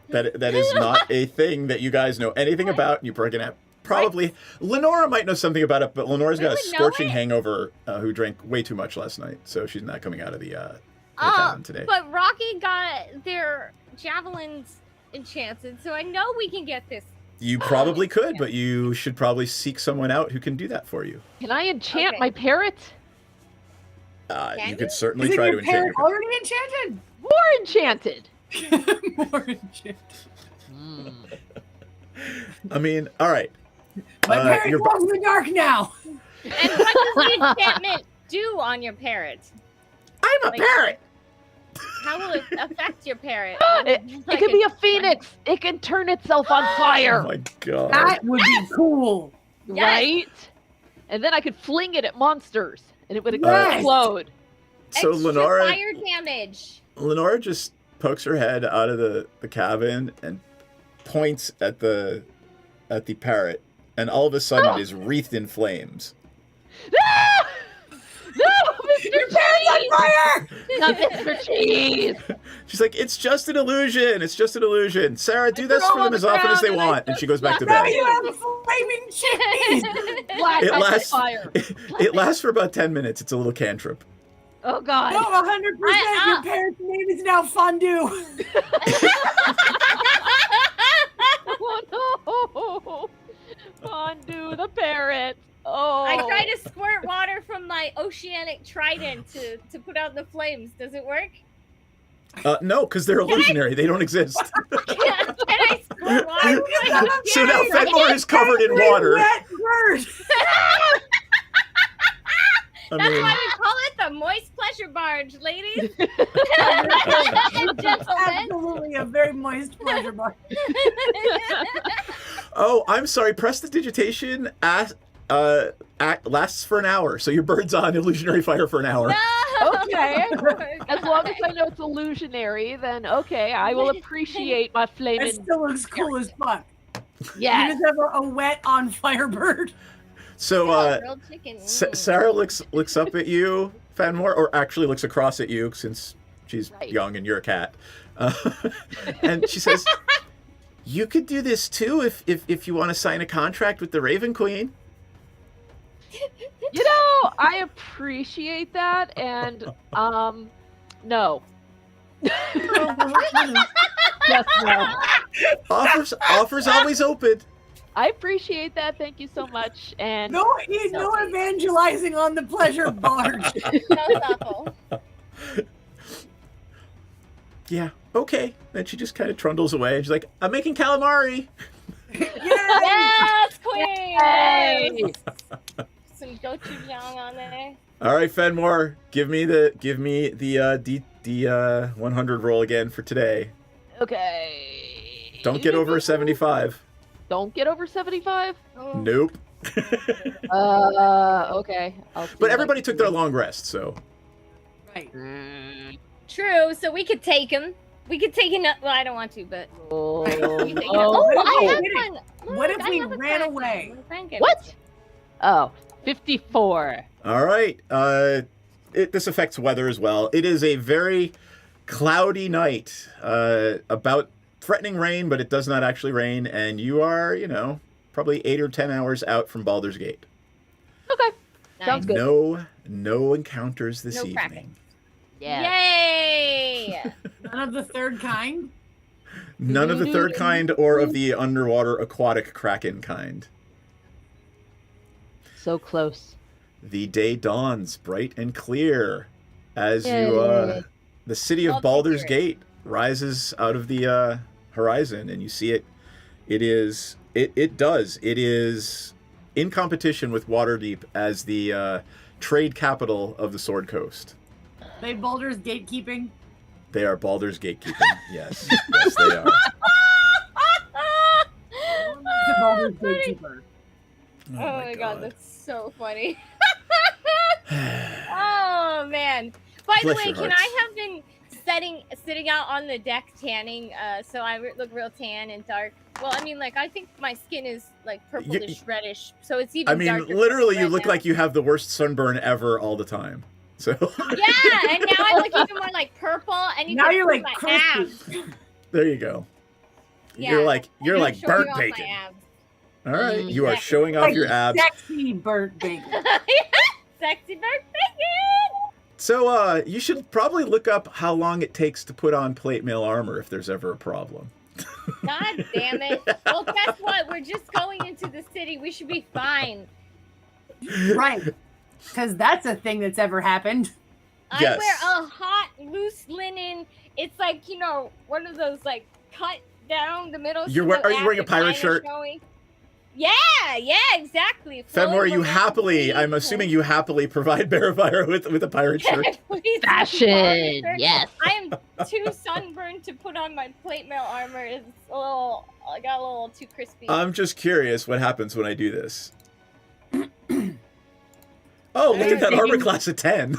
That is not a thing that you guys know anything about. You're gonna have probably Lenora might know something about it, but Lenora's got a would know scorching it. hangover. Who drank way too much last night, so she's not coming out of the cabin today. But Rocky got their javelins enchanted, so I know we can get this. You probably could, but you should probably seek someone out who can do that for you. Can I enchant Okay. my parrot? Can You could you? certainly Isn't try to your enchant parrot your already enchanted? More enchanted. More enchanted. I mean, all right. My parrot you're glows in the dark now. And what does the enchantment do on your parrot? I'm a Like- parrot. How will it affect your parrot? It could be a phoenix. It can turn itself on Oh fire. my god. That would be cool. Yes. Right? And then I could fling it at monsters and it would Yes. explode. So Extra Lenora, fire damage. Lenora just pokes her head out of the cabin and points at the parrot, and all of a sudden it is wreathed in flames. No! No, Mr. Parrot! fire! Not Mr. Cheese. She's like, it's just an illusion. It's just an illusion. Sarah, do this throw for them them on as the often as they ground and want. And she goes back to Now bed. you have flaming chimneys! Black It as lasts. fire. It lasts for about 10 minutes. It's a little cantrip. Oh God. No, 100%. Your parents' name is now Fondue. Oh no! Fondue the parrot. Oh. I try to squirt water from my oceanic trident to put out the flames. Does it work? No, because they're illusionary. They don't exist. Can I squirt water? So now Fenmore is covered in water. Wet bird. That's why we call it the moist pleasure barge, ladies and gentlemen. Absolutely a very moist pleasure barge. Oh, I'm sorry. Prestidigitation lasts for an hour, so your bird's on illusionary fire for an hour. No! Okay. As long as I know it's illusionary, then okay, I will appreciate my It flaming. still looks cool as fuck. Yeah. You just have a wet on fire bird. So Grilled chicken. Sarah looks up at you, Fenmore, or actually looks across at you since she's Right. young and you're a cat, and she says, "You could do this too if you want to sign a contract with the Raven Queen." You know, I appreciate that, and no. Just no. Offers always open. I appreciate that. Thank you so much. And No evangelizing on the pleasure barge. Sounds awful. Yeah, okay. Then she just kind of trundles away. And she's like, "I'm making calamari." Yes, queen! Hey! Some gochujang on there. All right, Fenmore, give me the D 100 roll again for today. Okay. Don't get over a 75. Don't get over 75? Oh. Nope. Okay. I'll see But what I everybody can took do. their long rest, so. Right. True, so we could take him. We could take him. Well, I don't want to, but. Oh, we take him. oh, I oh. have one. What Look, if I we have a ran crack away? one. Frank gave it What? to me. Oh, 54. All right. This affects weather as well. It is a very cloudy night. About threatening rain, but it does not actually rain, and you are, probably 8 or 10 hours out from Baldur's Gate. Okay. Nice. Sounds good. No encounters this No evening. cracking. Yeah. Yay! None of the third kind. None of the third kind or of the underwater aquatic kraken kind. So close. The day dawns bright and clear as Yay. the city of Love to Baldur's hear it. Gate rises out of the horizon, and you see it. It is in competition with Waterdeep as the trade capital of the Sword Coast. They Baldur's gatekeeping. They are Baldur's gatekeeping. Yes, they are. The Baldur's gatekeeper. Oh my god, that's so funny. Oh man. By the Bless way, your can hearts. I have been sitting out on the deck tanning, so I look real tan and dark? Well, I mean, like, I think my skin is like purplish reddish, so it's even I mean, darker literally, you red look now. like you have the worst sunburn ever all the time. So Yeah, and now I look even more like purple, and you Now can you're see like my crispy. abs. there you go. Yeah, You're like I'm showing burnt off my bacon. abs. All right, Mm. you are Yeah. showing off Like your abs. Sexy burnt bacon. Sexy bird bacon. So you should probably look up how long it takes to put on plate mail armor if there's ever a problem. God damn it. Well, guess what? We're just going into the city. We should be fine. Right. Because that's a thing that's ever happened. Yes. I wear a hot, loose linen. It's like, one of those, like, cut down the middle. Are so you the wearing a abs are pirate kinda shirt? showing. Yeah, exactly. Fenmore, Flowing you around happily, the I'm beach. assuming you happily provide Barafire with a pirate shirt. Please, Fashion. sponsor. Yes. I am too sunburned to put on my plate mail armor. I got a little too crispy. I'm just curious what happens when I do this. Oh, look at that armor class of 10.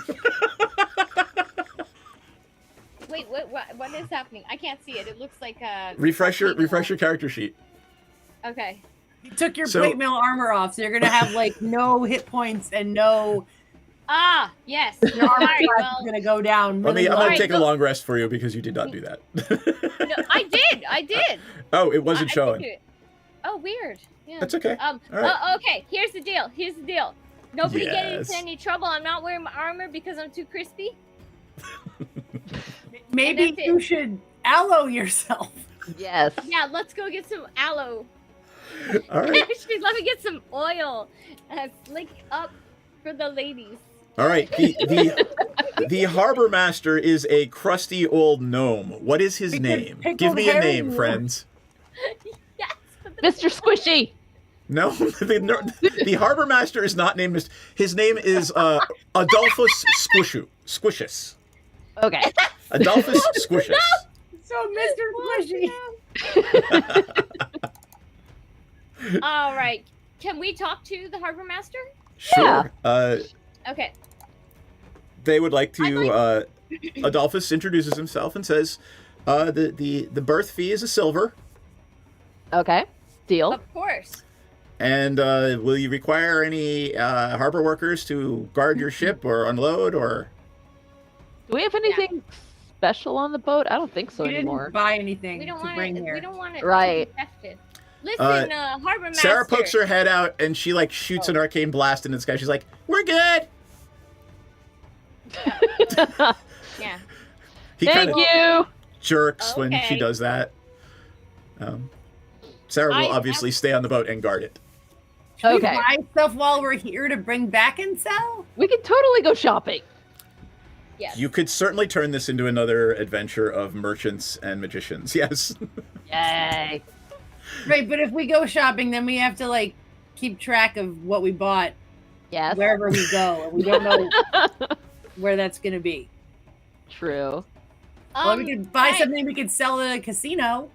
Wait, what is happening? I can't see it. It looks like a refresh your character sheet. Okay. You took your So- plate mail armor off, so you're gonna have like no hit points and no Ah, yes. Your armor Sorry, class well, is gonna go down. I'm Really gonna low. take a long rest for you because you did not do that. no, I did. Oh, it wasn't I did showing. do it. Oh, weird. Yeah. That's okay. All right. okay. Here's the deal. Nobody get Yes. into any trouble. I'm not wearing my armor because I'm too crispy. Maybe that's it. you should aloe yourself. Yes. Yeah, let's go get some aloe. All right. Actually, let me get some oil and slick up for the ladies. All right. The harbor master is a crusty old gnome. What is his name? Give me a name, friends. Yes. Mr. Squishy. No, the harbor master is not named. His name is Adolphus Squishius. Okay. Adolphus Squishius. So, Mr. Squishy. All right. Can we talk to the harbor master? Sure. Okay. They would like to. Adolphus introduces himself and says, "The berth fee is a silver." Okay. Deal. Of course. And will you require any harbor workers to guard your ship or unload or? Do we have anything special on the boat? I don't think so We anymore. didn't buy anything We don't to want bring it. here. We don't want it Right. to be infected. Listen, harbor master. Sarah pokes her head out and she like shoots an arcane blast into the sky. She's like, "We're good." Yeah. He Thank kinda you. jerks when she Okay. does that. Sarah will obviously stay on the boat and guard it. Should Okay. we buy stuff while we're here to bring back and sell? We could totally go shopping. Yes. You could certainly turn this into another adventure of merchants and magicians. Yes. Yay. Right, but if we go shopping, then we have to like keep track of what we bought Yes. wherever we go, and we don't know where that's gonna be. True. Well, we could buy guys, something we could sell at a casino,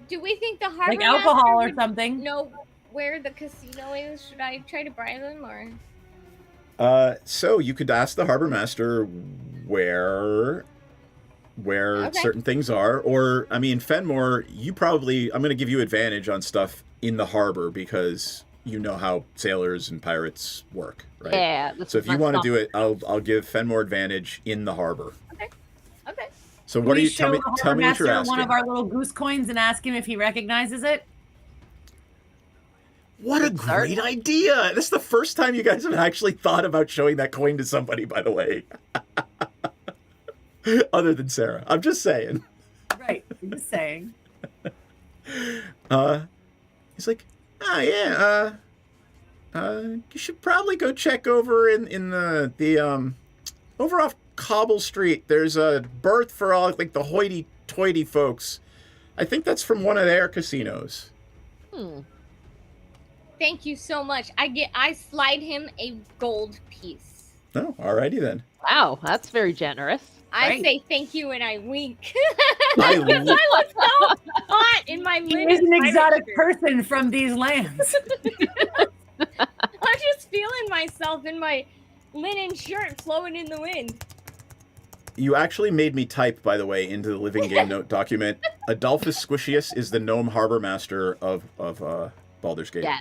Do we think the harbor like alcohol master or would something. know where the casino is? Should I try to bribe them or? So you could ask the harbor master where certain things are, or I mean, Fenmore, I'm going to give you advantage on stuff in the harbor because you know how sailors and pirates work, right? Yeah. So if you want to do it, I'll give Fenmore advantage in the harbor. Okay. So Can what do we you tell show me? the Tell harbor me what you're master asking. one of our little goose coins and ask him if he recognizes it. What a great idea! This is the first time you guys have actually thought about showing that coin to somebody, by the way. Other than Sarah. I'm just saying. Right, I'm just saying. He's like, you should probably go check over in the over off Cobble Street. There's a berth for all like the hoity-toity folks. I think that's from one of their casinos. Thank you so much. I slide him a gold piece. Oh, alrighty then. Wow, that's very generous. I say thank you and I wink. I Because I was so hot in my He linen is an pirate exotic shirt. person from these lands. I'm just feeling myself in my linen shirt flowing in the wind. You actually made me type, by the way, into the living game note document. Adolphus Squishius is the gnome harbor master of Baldur's Gate. Yeah.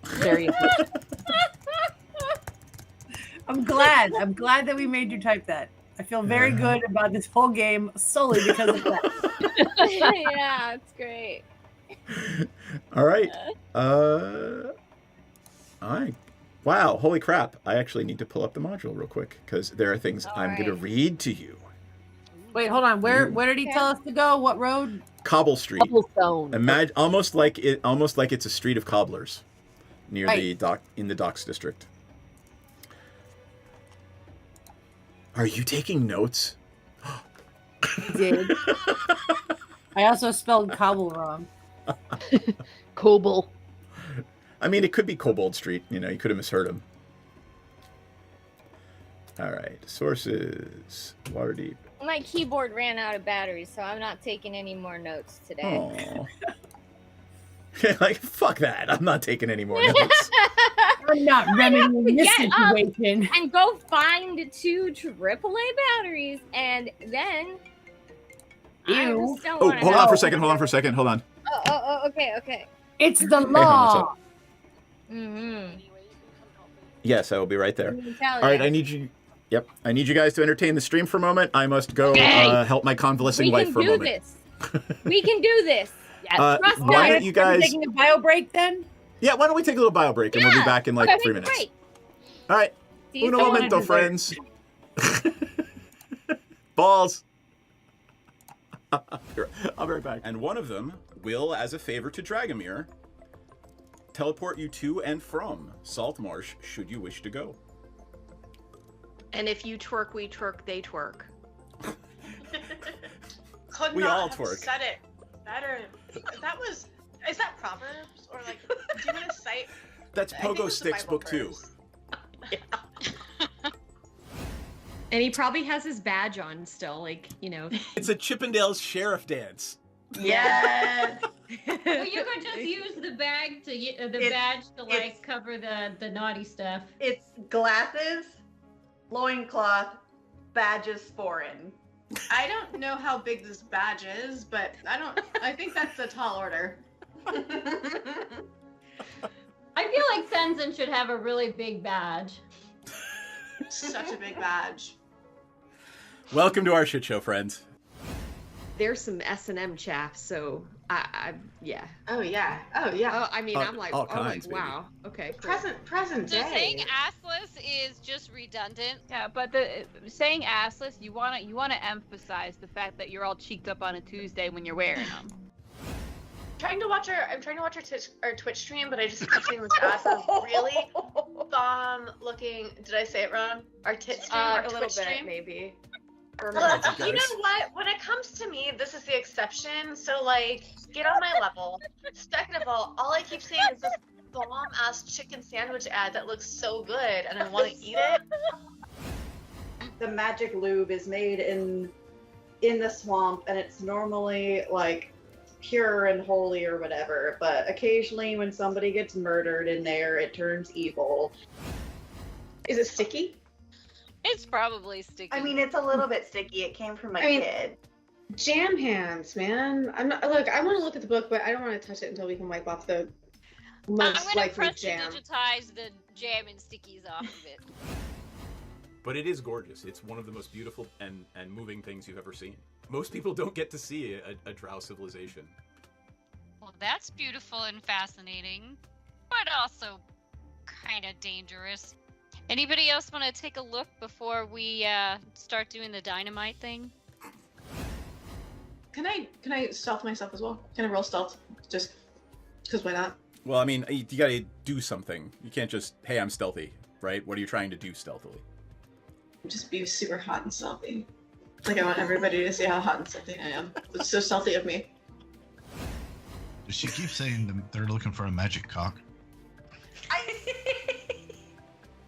Very important. I'm glad that we made you type that. I feel very good about this whole game solely because of that. Yeah, it's great. All right. Wow, holy crap. I actually need to pull up the module real quick because there are things I'm going to read to you. Wait, hold on. Where did he tell us to go? What road? Cobble Street. Cobblestone. Imagine almost like it's a street of cobblers near the dock in the docks district. Are you taking notes? I did. I also spelled cobble wrong. Cobble. I mean, it could be Kobold Street. You know, you could have misheard him. All right. Sources. Waterdeep. My keyboard ran out of batteries, so I'm not taking any more notes today. Aww. Like, fuck that. I'm not taking any more notes. I'm not remedying this Get up situation. and go find 2 AAA batteries, and then. I just don't Oh, wanna hold know. on for a second. Hold on. Okay. It's the Hey, hon, what's law. up? Mm-hmm. Yes, I will be right there. All right, I need you. Yep. I need you guys to entertain the stream for a moment. I must go help my convalescing wife for a moment. We can do this. We can do this. Trust why me. don't you guys taking a bio break then? Yeah, why don't we take a little bio break and we'll be back in like 3 minutes. Great. All right. See you Uno soon. momento, friends. Balls. I'll be right back. And one of them will, as a favor to Dragomir, teleport you to and from Saltmarsh should you wish to go. And if you twerk, we twerk, they twerk. Could We not all have twerk. said it better. Is that Proverbs? Or like, do you want to cite? That's I think Pogo it's a Sticks Bible book 2. verse. And he probably has his badge on still, like, you know. It's a Chippendales sheriff dance. Yes. Well, you could just use the badge to like cover the naughty stuff. It's glasses, loincloth, badges foreign. I don't know how big this badge is, but I think that's a tall order. I feel like Senzen should have a really big badge. Such a big badge. Welcome to our shit show, friends. There's some S&M chaff, so yeah. Oh yeah. Oh yeah. Oh, I mean, I'm like, all kinds, wow. Okay. Cool. Present So day. saying assless is just redundant. Yeah, but saying assless, you wanna emphasize the fact that you're all cheeked up on a Tuesday when you're wearing them. I'm trying to watch our Twitch stream, but I just keep seeing this ass is really bomb looking. Did I say it wrong? Our tit stream, our a little Twitch bit, stream. maybe. You know what? When it comes to me, this is the exception. So like, get on my level. Second of all I keep seeing is this bomb ass chicken sandwich ad that looks so good, and I want to eat it. The magic lube is made in the swamp, and it's normally like pure and holy or whatever, but occasionally when somebody gets murdered in there, it turns evil. Is it sticky? It's probably sticky. I mean, it's a little bit sticky. It came from a kid. Jam hands, man. I'm not. Look, I want to look at the book, but I don't want to touch it until we can wipe off the most I'm gonna likely press jam. to digitize the jam and stickies off of it. But it is gorgeous. It's one of the most beautiful and moving things you've ever seen. Most people don't get to see a drow civilization. Well, that's beautiful and fascinating, but also kind of dangerous. Anybody else want to take a look before we start doing the dynamite thing? Can I stealth myself as well? Can I roll stealth? Just because why not? Well, I mean, you gotta do something. You can't just, hey, I'm stealthy, right? What are you trying to do stealthily? Just be super hot and stealthy. Like, I want everybody to see how hot and stealthy I am. It's so stealthy of me. Does she keep saying they're looking for a magic cock?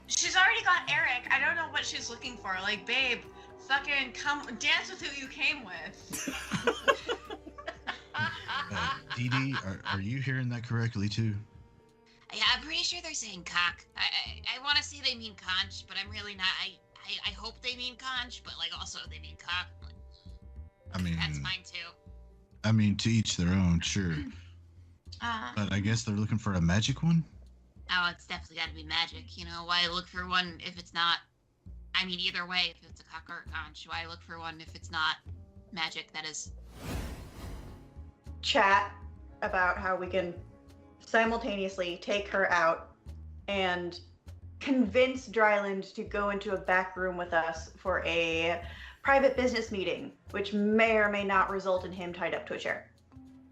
She's already got Eric. I don't know what she's looking for. Like, babe, fucking come dance with who you came with. Dee Dee, are you hearing that correctly too? Yeah, I'm pretty sure they're saying cock. I want to say they mean conch, but I'm really not. I hope they mean conch, but like also they mean cock. I mean, that's fine too. I mean, to each their own, sure. But I guess they're looking for a magic one? Oh, it's definitely got to be magic. You know, why look for one if it's not? I mean, either way, if it's a cock or a conch, why look for one if it's not magic? That is. Chat about how we can simultaneously take her out and convince Dryland to go into a back room with us for a private business meeting, which may or may not result in him tied up to a chair.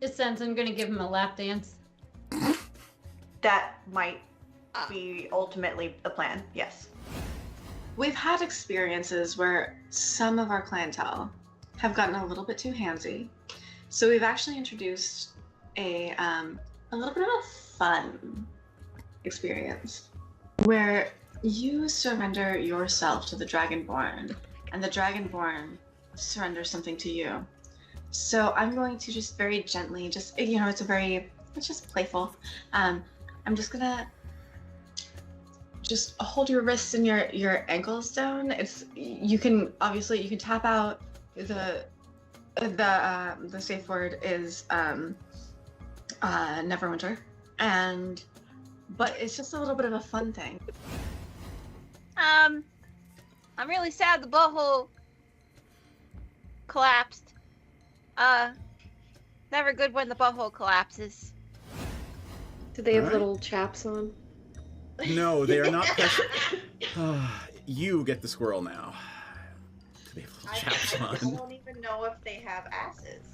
Just sense I'm gonna give him a lap dance. That might be ultimately the plan, yes. We've had experiences where some of our clientele have gotten a little bit too handsy. So we've actually introduced a little bit of a fun experience where you surrender yourself to the Dragonborn, and the Dragonborn surrenders something to you. So I'm going to just very gently, it's just playful. I'm just gonna just hold your wrists and your ankles down. You can tap out. The safe word is Neverwinter, but it's just a little bit of a fun thing. I'm really sad the butthole collapsed. Never good when the butthole collapses. Do they have Alright. little chaps on? No, they are not precious. You get the squirrel now. Do they have little chaps I on? don't even know if they have asses.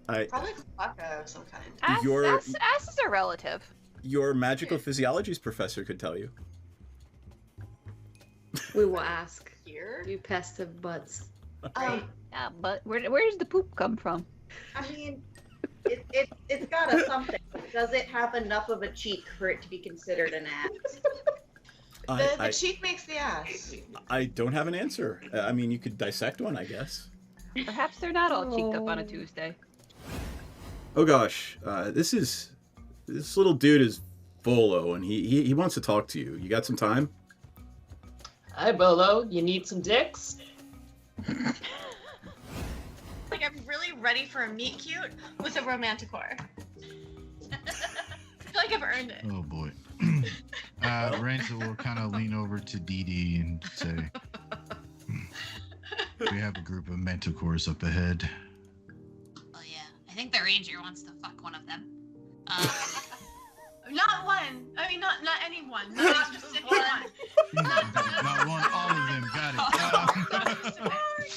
Probably alpaca of some kind. Your Asses are relative. your magical physiologies professor could tell you. We will ask. Here? You pest of butts. Yeah, but where does the poop come from? I mean, it's got a something. Does it have enough of a cheek for it to be considered an ass? The cheek makes the ass. I don't have an answer. I mean, you could dissect one, I guess. Perhaps they're not all cheeked up on a Tuesday. Oh gosh, this little dude is Volo, and he wants to talk to you. You got some time? Hi, Bolo. You need some dicks? Like, I'm really ready for a meet cute with a romanticore. I feel like I've earned it. Oh boy. Ranger will kind of lean over to Dee Dee and say, "We have a group of manticores up ahead." Oh yeah, I think the ranger wants to fuck one of them. Not one. I mean, not anyone. Not a specific one. Not one, all of them. Got it.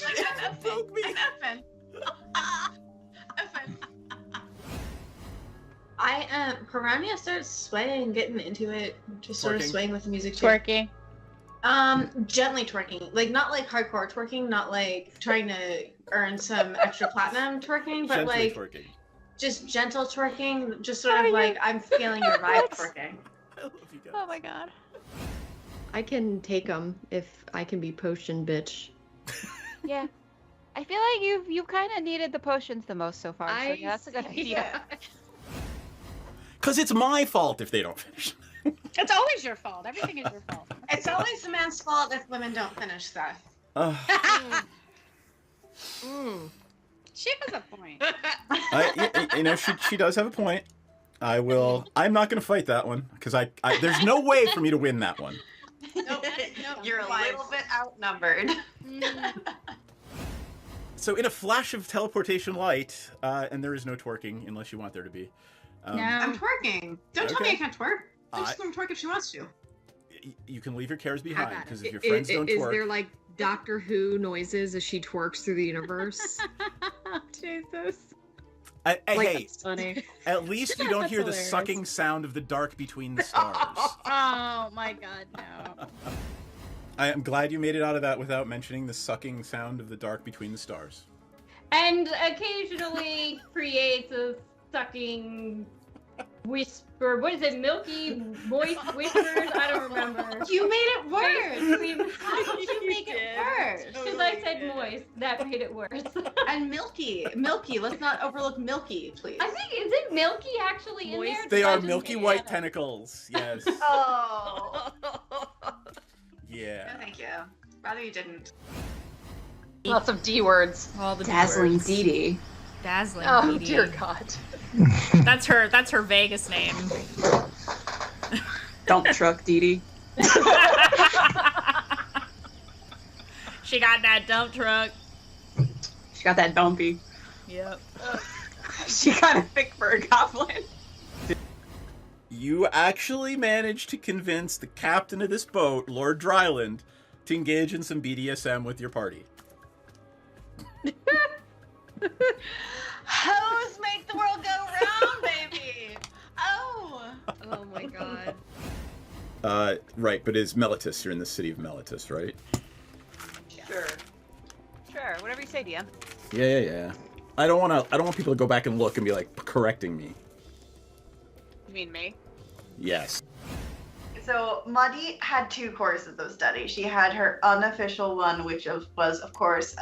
Like an effing. I Piranha starts swaying, getting into it, just sort of Twerking? swaying with the music too. Twerking. Gently twerking, like not like hardcore twerking, not like trying to earn some extra platinum twerking, but Gently like twerking. just gentle twerking, just sort of like I'm feeling your vibe twerking. Oh my god. I can take them if I can be potion bitch. Yeah. I feel like you've kind of needed the potions the most so far. So yeah, that's a good idea. Cause it's my fault if they don't finish. It's always your fault. Everything is your fault. It's always the man's fault if women don't finish stuff. She has a point. You know, she does have a point. I'm not gonna fight that one because I there's no way for me to win that one. You're a little bit outnumbered. So in a flash of teleportation light, and there is no twerking unless you want there to be. No, I'm twerking. Don't tell me I Okay. can't twerk. She's gonna twerk if she wants to. You can leave your cares behind because if your Is- friends don't is twerk, there like Doctor Who noises as she twerks through the universe? Jesus. hey, That's funny. at least you don't That's hear the hilarious. sucking sound of the dark between the stars. Oh my god, no. I am glad you made it out of that without mentioning the sucking sound of the dark between the stars. And occasionally creates a sucking whisper. What is it? Milky moist whispers? I don't remember. You made it worse. How did you make it worse? Because I said moist. That made it worse. And milky. Let's not overlook milky, please. I think, is it milky actually in there? They Because I are just milky made white it. tentacles. Yes. Oh. Yeah. No, thank you. Rather you didn't. Lots of D words. All the Dazzling D-words. Dee Dee. Dazzling Oh Dee Dee. dear God. That's her Vegas name. Dump truck Dee Dee. She got that dump truck. She got that dumpy. Yep. She kind of thick for a goblin. You actually managed to convince the captain of this boat, Lord Dryland, to engage in some BDSM with your party. Hoes make the world go round, baby. Oh. Oh my god. Right, but is Melitus? You're in the city of Melitus, right? Sure. Sure. Whatever you say, DM. Yeah. I don't want people to go back and look and be like correcting me. You mean me? Yes. So Muddy had 2 courses of study. She had her unofficial one, which was, of course,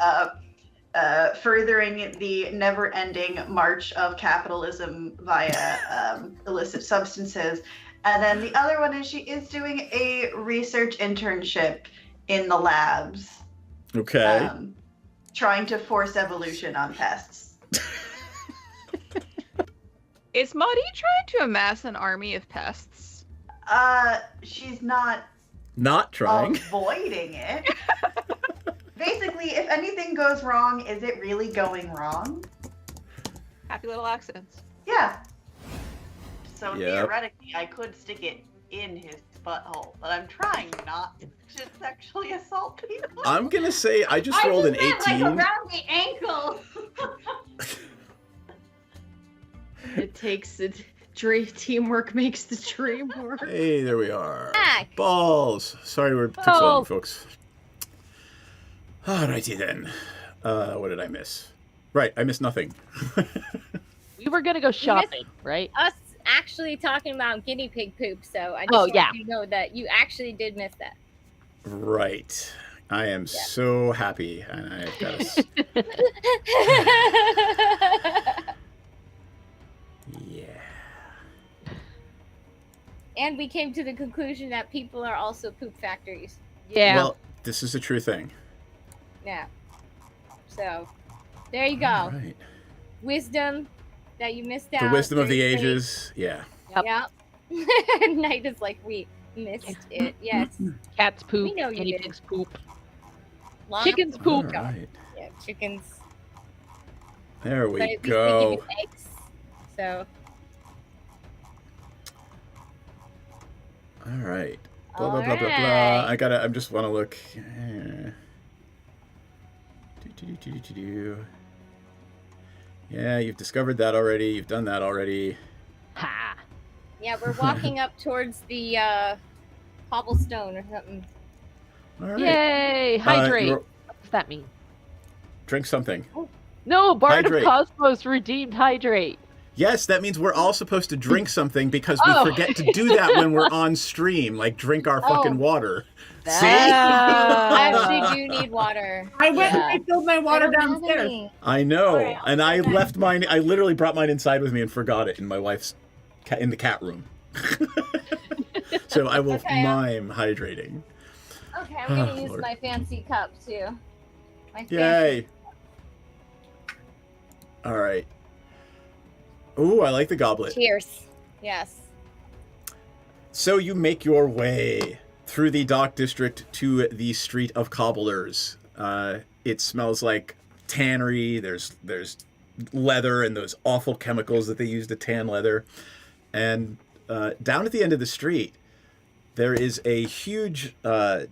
furthering the never-ending march of capitalism via illicit substances. And then the other one is she is doing a research internship in the labs. Okay. Trying to force evolution on pests. Is Maudie trying to amass an army of pests? She's not Not trying. avoiding it. Basically, if anything goes wrong, is it really going wrong? Happy little accidents. Yeah. So Yep. theoretically, I could stick it in his butthole, but I'm trying not to sexually assault people. I'm gonna say I just rolled an 18. Like around the ankle. It takes it. Teamwork makes the dream work. Hey, there we are. Back. Balls. Sorry we took so long, folks. Alrighty then. What did I miss? Right, I missed nothing. We were gonna go shopping, right? Us actually talking about guinea pig poop, so I just Oh, want yeah. you to know that you actually did miss that. Right. I am so happy, and I've got a... Yeah. And we came to the conclusion that people are also poop factories. Yeah. Well, this is a true thing. Yeah. So, there you go. All right. Wisdom that you missed out. The wisdom of the Very great. ages. Yeah. Yep. Knight is like, we missed it. Yes. Cats poop. We know you Guinea did. pigs poop. Lots Chickens of poop. poop. Alright. Yeah, chickens. There But we at least go. they give you eggs. So, All right. Blah blah blah blah blah. Alright. I just want to look. Do. Yeah, you've discovered that already. You've done that already. Ha. yeah, we're walking up towards the cobblestone or something. All right. Yay! Hydrate. you're- What does that mean? Drink something. No, Bard Hydrate. of Cosmos redeemed hydrate. Yes, that means we're all supposed to drink something because we Oh. forget to do that when we're on stream. Like drink our fucking water. See? I actually do need water. I went Yeah. and refilled my water I don't have downstairs. any. I know, Alright, and I left mine. I literally brought mine inside with me and forgot it in my wife's in the cat room. So I will Okay. mime hydrating. Okay, I'm gonna Oh, use Lord. my fancy cup too. My fancy Yay! All right. Ooh, I like the goblet. Cheers. Yes. So you make your way through the dock district to the street of cobblers. It smells like tannery. There's leather and those awful chemicals that they use to tan leather. And down at the end of the street, there is a huge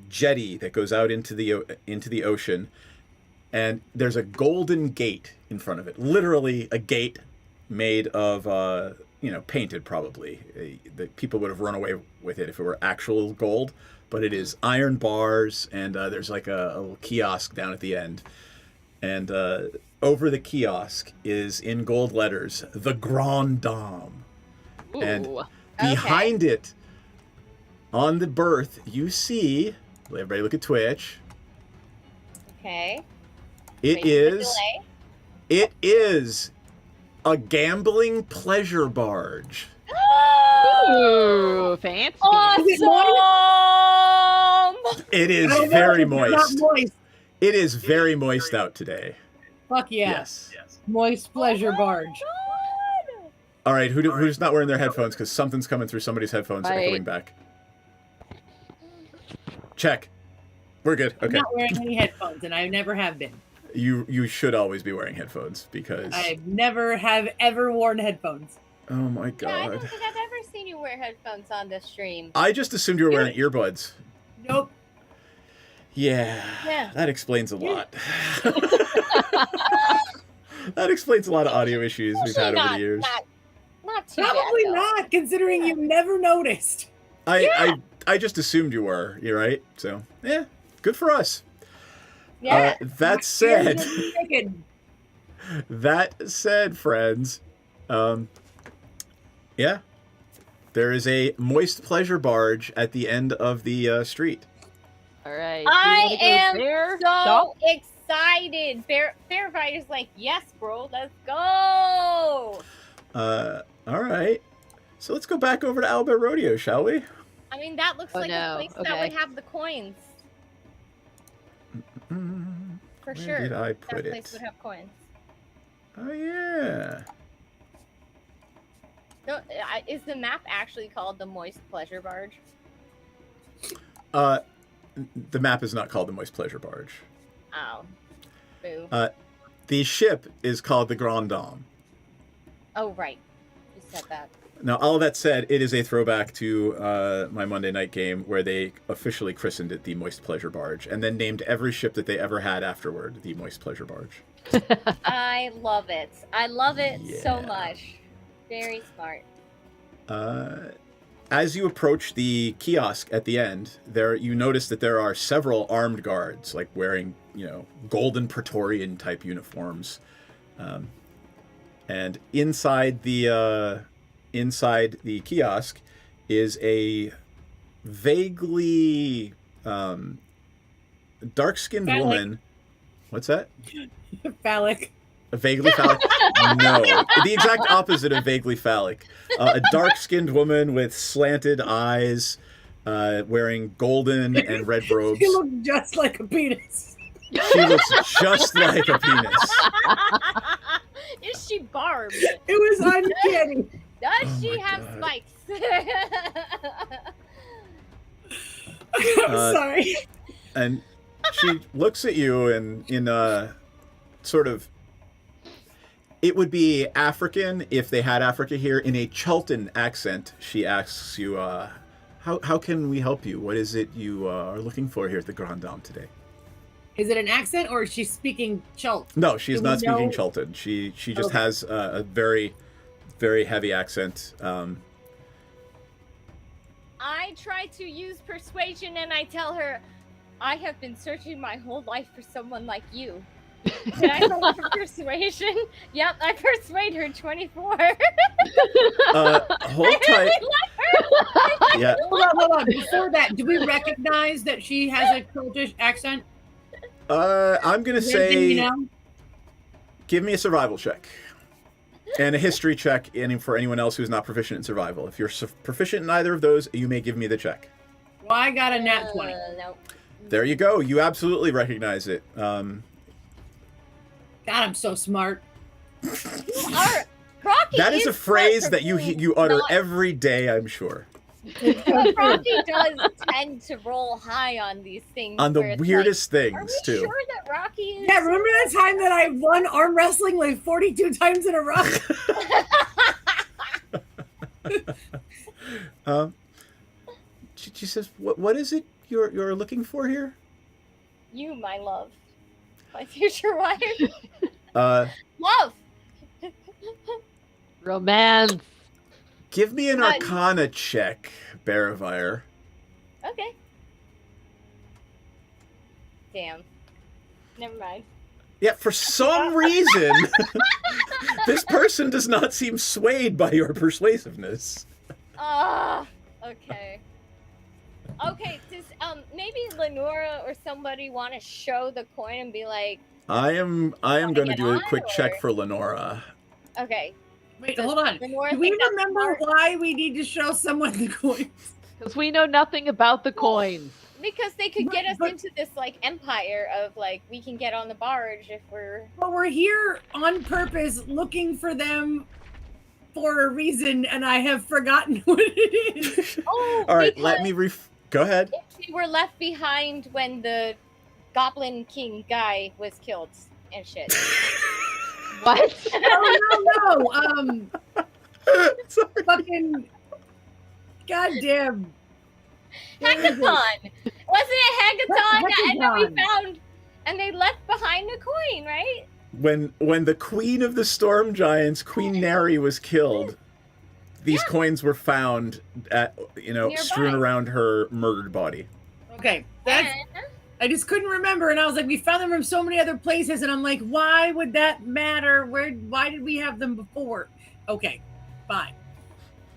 jetty that goes out into the ocean, and there's a golden gate in front of it. Literally a gate made of painted probably. The people would have run away with it if it were actual gold, but it is iron bars, and there's like a little kiosk down at the end. And over the kiosk is in gold letters, the Grand Dame. And Ooh. behind it, on the berth, you see, everybody look at Twitch. Okay. It Wait for the is, delay. it is a gambling pleasure barge. Ooh, fancy. Awesome! It is I don't know, very it's not moist. moist. It is very moist out today. Fuck yeah. Yes. Moist pleasure barge. All right, who's not wearing their headphones? Because something's coming through somebody's headphones Right. echoing back. Check. We're good. I'm Okay. not wearing any headphones, and I never have been. You should always be wearing headphones because. I've never have ever worn headphones. Oh my Yeah, I don't god. think I've ever seen you wear headphones on this stream. I just assumed you were wearing earbuds. Nope. Yeah. Yeah. That explains a lot. That explains a lot of audio issues we've had over the years. Not too Probably bad, though. not, considering you've never noticed. I just assumed you were. You're right. So yeah, good for us. Yeah. That said, Chicken. that said, friends, yeah, there is a moist pleasure barge at the end of the street. All right. I am there? so Shop? excited. Fair Fighter's like, yes, bro, let's go. All right. So let's go back over to Albert Rodeo, shall we? I mean, that looks Oh, like no. a place that Okay. would have the coins. For Where sure. did I that put place it? would have coins. Oh yeah. No, is the map actually called the Moist Pleasure Barge? The map is not called the Moist Pleasure Barge. Oh. Boo. The ship is called the Grand Dame. Oh, right. You said that. Now, all that said, it is a throwback to my Monday night game where they officially christened it the Moist Pleasure Barge and then named every ship that they ever had afterward the Moist Pleasure Barge. I love it. I love it so Yeah. much. Very smart. As you approach the kiosk at the end, you notice that there are several armed guards, like wearing, golden Praetorian type uniforms, and inside the kiosk is a vaguely dark-skinned Phallic. woman. What's that? Phallic. A vaguely phallic? No. The exact opposite of vaguely phallic. A dark-skinned woman with slanted eyes, wearing golden and red robes. She looks just like a penis. She looks just like a penis. Is she barbed? It was uncanny. Does she have spikes? I'm sorry. And she looks at you and in a sort of... It would be African if they had Africa here. In a Chelton accent, she asks you, how can we help you? What is it you are looking for here at the Grand Dame today? Is it an accent or is she speaking Chult? No, she's Do not we know- speaking Chelton. She just Okay. has a very, very heavy accent. I try to use persuasion and I tell her, I have been searching my whole life for someone like you. Can I roll for persuasion? Yep, I persuade her 24. Hold tight. Yeah. Hold on. Before that, do we recognize that she has a Celtic accent? I'm gonna Is there anything say, you know? give me a survival check and a history check. And for anyone else who's not proficient in survival, if you're proficient in either of those, you may give me the check. Well, I got a nat 20. Nope. There you go. You absolutely recognize it. God, I'm so smart. Rocky That is a phrase that you utter not- every day, I'm sure. But Rocky does tend to roll high on these things. On the where it's weirdest like, things, Are we too. sure that Rocky is? Yeah, remember that time that I won arm wrestling like 42 times in a row? She says, "What is it you're looking for here?" You, my love, my future wife. Uh, Love. Romance. give me an Arcana check, Baravire. Okay. Damn. Never mind. Yeah, for some reason, this person does not seem swayed by your persuasiveness. Okay. Okay, does maybe Lenora or somebody want to show the coin and be like, I am going to get do a on, quick check or- for Lenora. okay. Wait, Does hold on. Lenora Do we think that's remember why we need to show someone the coins? Because we know nothing about the coins. Because they could get us But- into this like empire of like we can get on the barge if we're But we're here on purpose looking for them for a reason, and I have forgotten what it is. Oh, All right, because let me go ahead. we were left behind when the Goblin King guy was killed and shit. What? Oh no! Fucking goddamn Hackathon. Wasn't it Hackathon? And then we Hackathon. found and they left behind a coin, right? When the Queen of the Storm Giants, Queen Neri, was killed, these coins were found at strewn around her murdered body. Okay, that's. I just couldn't remember, and I was like, we found them from so many other places, and I'm like, why would that matter? Why did we have them before? Okay, fine.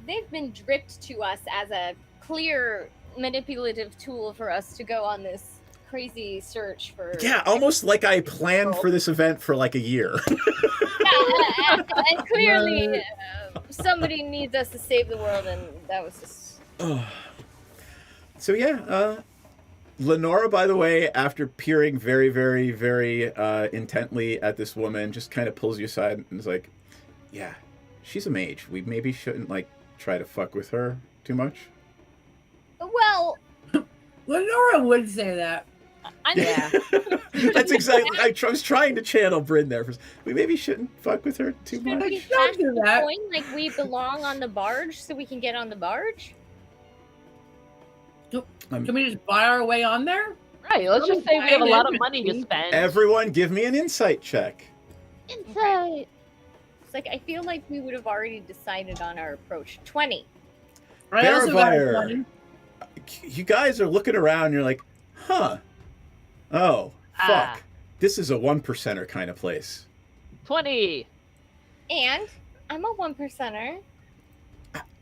They've been dripped to us as a clear manipulative tool for us to go on this crazy search for. Yeah, almost like I planned for this event for like a year. and clearly somebody needs us to save the world, and that was just. So yeah, Lenora, by the way, after peering very, very, very intently at this woman, just kind of pulls you aside and is like, "Yeah, she's a mage. We maybe shouldn't like try to fuck with her too much." Well, Lenora would say that. Yeah. That's exactly. I was trying to channel Bryn there. We maybe shouldn't fuck with her too Should much. we pass the coin like we belong on the barge so we can get on the barge? Can we just buy our way on there? Right, let's just say we have a lot of money to spend. Everyone, give me an insight check. Insight. It's like I feel like we would have already decided on our approach. 20. I also got a Bearfire, 20. you guys are looking around. You're like, huh? Oh, fuck! This is a 1%er kind of place. 20. And I'm a 1%er.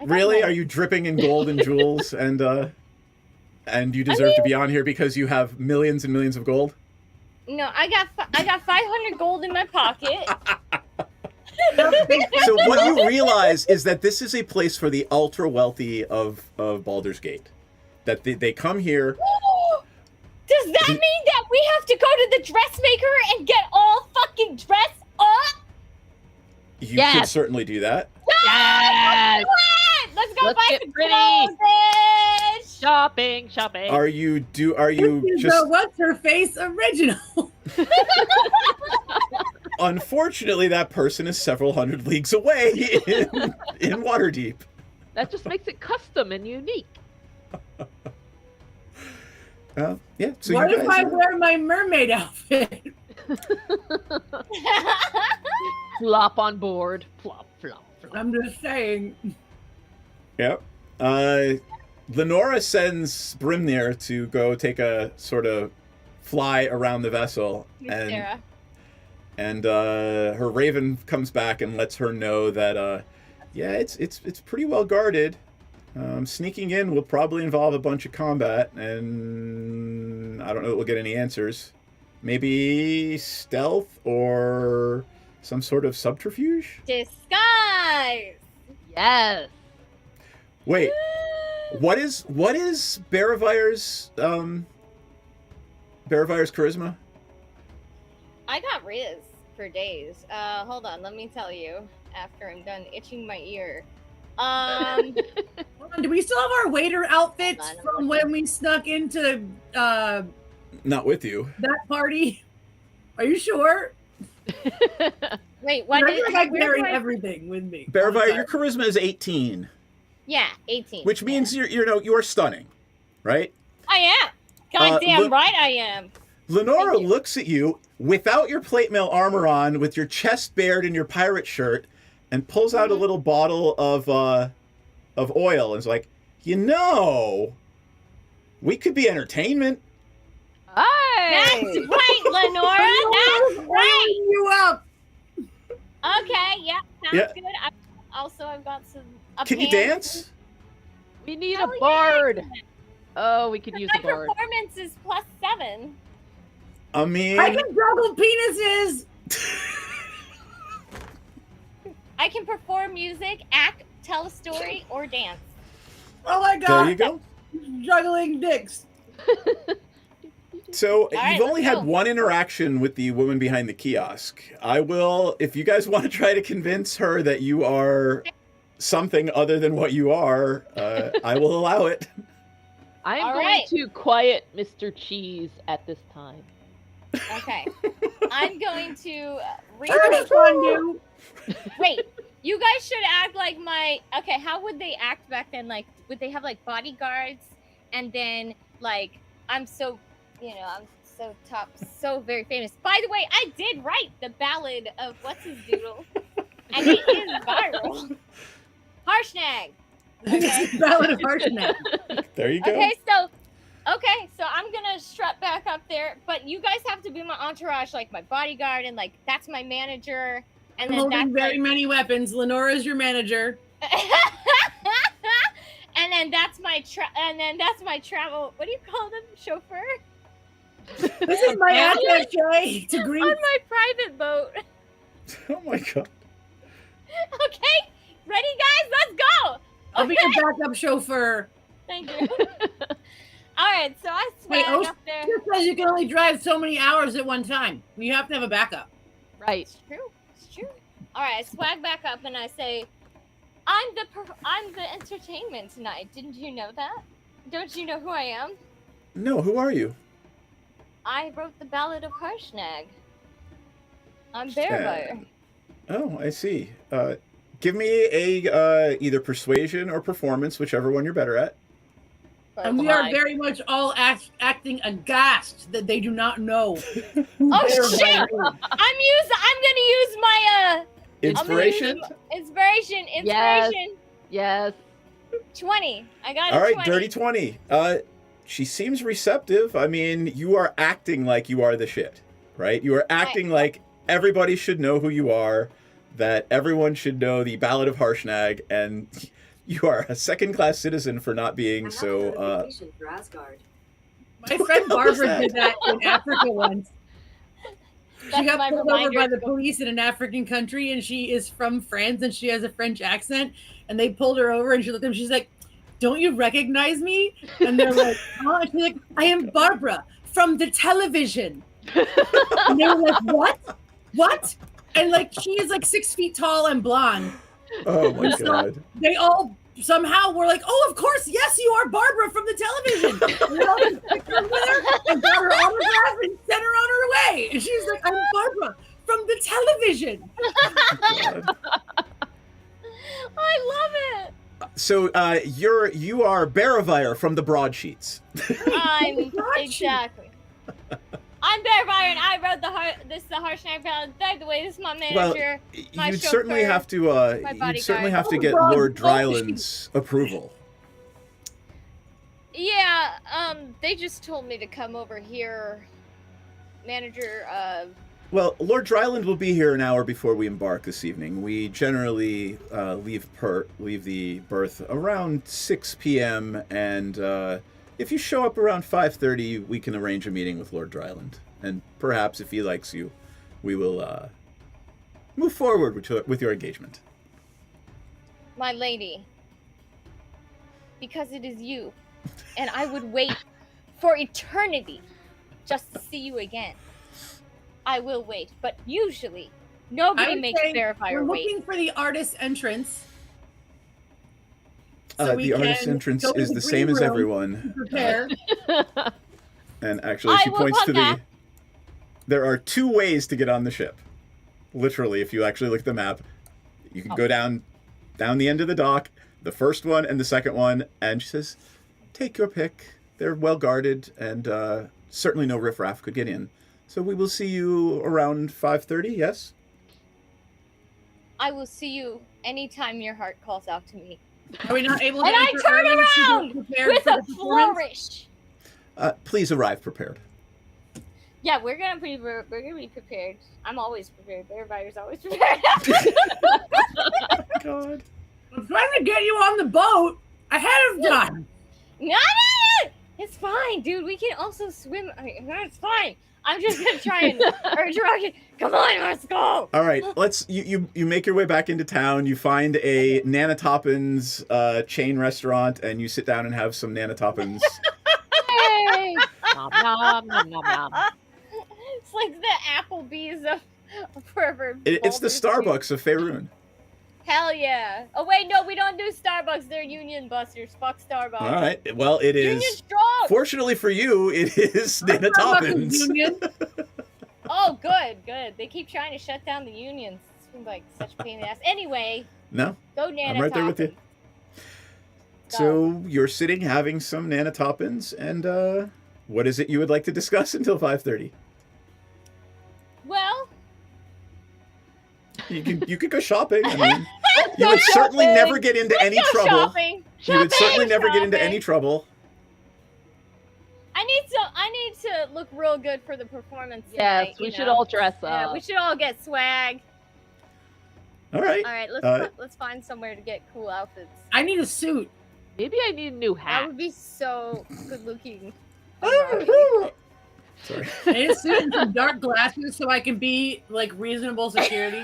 Really? Are you dripping in gold and jewels and you deserve to be on here because you have millions and millions of gold? No, I got 500 gold in my pocket. So what you realize is that this is a place for the ultra wealthy of Baldur's Gate. That they come here. Does that mean that we have to go to the dressmaker and get all fucking dressed up? You could certainly do that. Yes! Let's go Let's buy get some pretty. clothes, bitch! Shopping. Are you This is just the what's her face original? unfortunately that person is several hundred leagues away in Waterdeep. That just makes it custom and unique. Yeah. So What you if guys I wear my mermaid outfit? Flop on board. Flop. I'm just saying. Yep. Lenora sends Brimnir to go take a sort of fly around the vessel, and her raven comes back and lets her know that it's pretty well guarded. Sneaking in will probably involve a bunch of combat, and I don't know that we'll get any answers. Maybe stealth or some sort of subterfuge? Disguise! Yes. Wait, what is Baravire's charisma? I got Riz for days. Hold on, let me tell you after I'm done itching my ear. Hold on, do we still have our waiter outfits from when we snuck into Not with you. that party? Are you sure? Wait, what I is feel like I where carry do I- everything with me. Baravire, your charisma is 18, Yeah, 18. which means you are stunning, right? I am. Goddamn Le- right I am. Lenora looks at you without your plate mail armor on, with your chest bared in your pirate shirt, and pulls out a little bottle of oil and is like, we could be entertainment. That's right, Lenora. That's right. You up? Okay, yeah, sounds Yeah. good. I've got some. Can you dance? We need a bard. Oh, we could use My a bard. performance is +7. I mean, I can juggle penises. I can perform music, act, tell a story, or dance. Oh my god. there you go. Juggling dicks. So right, you've only let's had go. one interaction with the woman behind the kiosk. I will, if you guys want to try to convince her that you are something other than what you are, I will allow it. I am All going right. to quiet Mr. Cheese at this time. Okay. I'm going to Turn fondue. Wait, you guys should act like my. Okay, how would they act back then? Like, would they have like bodyguards, and then like I'm so, I'm so top, so very famous. By the way, I did write the ballad of what's his doodle, and it is viral. Harshnag. Okay. Ballad of Harshnag. There you go. Okay, so I'm gonna strut back up there, but you guys have to be my entourage, like my bodyguard, and like that's my manager, and then Holding that's very many weapons. Lenora's your manager. and then that's my travel. What do you call them? Chauffeur. This is my attaché to On Greece. my private boat. Oh my god. Okay, ready, guys? Let's go. I'll be your backup chauffeur. Thank you. All right, so I Wait, swag up there. just says you can only drive so many hours at one time. You have to have a backup. Right. It's true. It's true. All right, I swag back up and I say, I'm the entertainment tonight. Didn't you know that? Don't you know who I am? No, who are you? I wrote the Ballad of Harshnag. I'm Bearfire. Oh, I see. Give me a either persuasion or performance, whichever one you're better at. And we are very much all acting aghast that they do not know. Oh shit! I'm gonna use my Inspiration? Inspiration. Yes. 20. I got All a right, 20. dirty 20. She seems receptive. I mean, you are acting like you are the shit, right? You are acting like everybody should know who you are, that everyone should know the Ballad of Harshnag, and you are a second-class citizen for not being so. My friend Barbara did that in Africa once. She got pulled over by the police in an African country, and she is from France, and she has a French accent. And they pulled her over, and she looked at them. She's like, "Don't you recognize me?" And they're like, "Huh?" And she's like, "I am Barbara from the television." And they were like, "What? What?" And like, she is like 6 feet tall and blonde. Oh my So god! they all somehow were like, "Oh, of course, yes, you are Barbara from the television." And they all took pictures with her and got her autograph and sent her on her way. And she's like, "I'm Barbara from the television." I love it. So you are Barravire from the broadsheets. Exactly. I'm Bearfire, and I wrote the Harshnag Ballad. By the way, this is my manager. My You'd chauffeur, certainly have to. my You'd certainly bodyguard. have to get Lord Dryland's approval. Yeah, they just told me to come over here. Manager, Well, Lord Dryland will be here an hour before we embark this evening. We generally leave the berth around 6 p.m. and if you show up around 5:30, we can arrange a meeting with Lord Dryland. And perhaps if he likes you, we will move forward with your engagement. my lady, because it is you, and I would wait for eternity just to see you again. I will wait, but usually nobody makes Bearfire we're wait. looking for the artist entrance. So we The artist's can entrance go to is the the same green as room everyone. to prepare. And actually, I she will points put to that. There are 2 ways to get on the ship. Literally, if you actually look at the map, you can go down the end of the dock, the first one and the second one, and she says, "Take your pick. They're well guarded, and certainly no riffraff could get in. So we will see you around 5:30. Yes." I will see you anytime your heart calls out to me. Are we not able to And I enter turn early to around get prepared with for a the performance? flourish. Please arrive prepared. Yeah, we're gonna be prepared. I'm always prepared. Bearfire's always prepared. God. I'm trying to get you on the boat ahead of time. No, it's fine, dude. We can also swim. I mean, it's fine. I'm just gonna try and urge Rocket. Come on, let's go. All right, you make your way back into town. You find a Nana Toppins chain restaurant, and you sit down and have some Nana Toppins. Hey. Nom, nom, nom, nom, nom. It's like the Applebee's of forever. It's the Starbucks of Faerun. Hell yeah. Oh wait, no, we don't do Starbucks. They're union busters. Fuck Starbucks. All right. Well, it is. Union strong. Fortunately for you, it is Nana Toppins. Oh, good. They keep trying to shut down the unions. It seems like such a pain in the ass. Anyway, No, go Nana I'm right there with you. Toppins. So you're sitting having some Nana Toppins, and what is it you would like to discuss until 5:30? Well, You could go shopping. I mean, you would certainly never get into any trouble. Shopping. You would certainly never get into Shopping. any trouble. I need to look real good for the performance. Yes, tonight, we you should know? all dress Yeah, up. we should all get swag. All right. All right, let's find somewhere to get cool outfits. I need a suit. Maybe I need a new That hat. would be so good looking. Sorry. I need a suit and some dark glasses so I can be like reasonable security.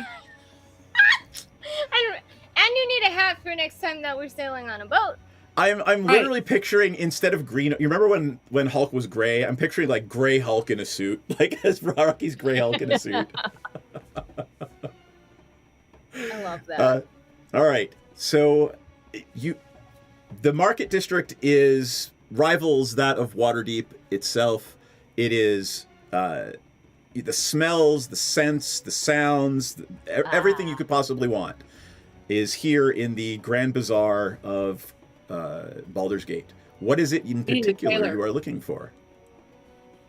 And you need a hat for next time that we're sailing on a boat. I'm literally picturing, instead of green, you remember when Hulk was gray? I'm picturing like gray Hulk in a suit, like as Rocky's gray Hulk in a suit. I love that. All right, so the market district is rivals that of Waterdeep itself. It is the smells, the scents, the sounds, everything you could possibly want is here in the Grand Bazaar of Baldur's Gate. What is it in particular you are looking for?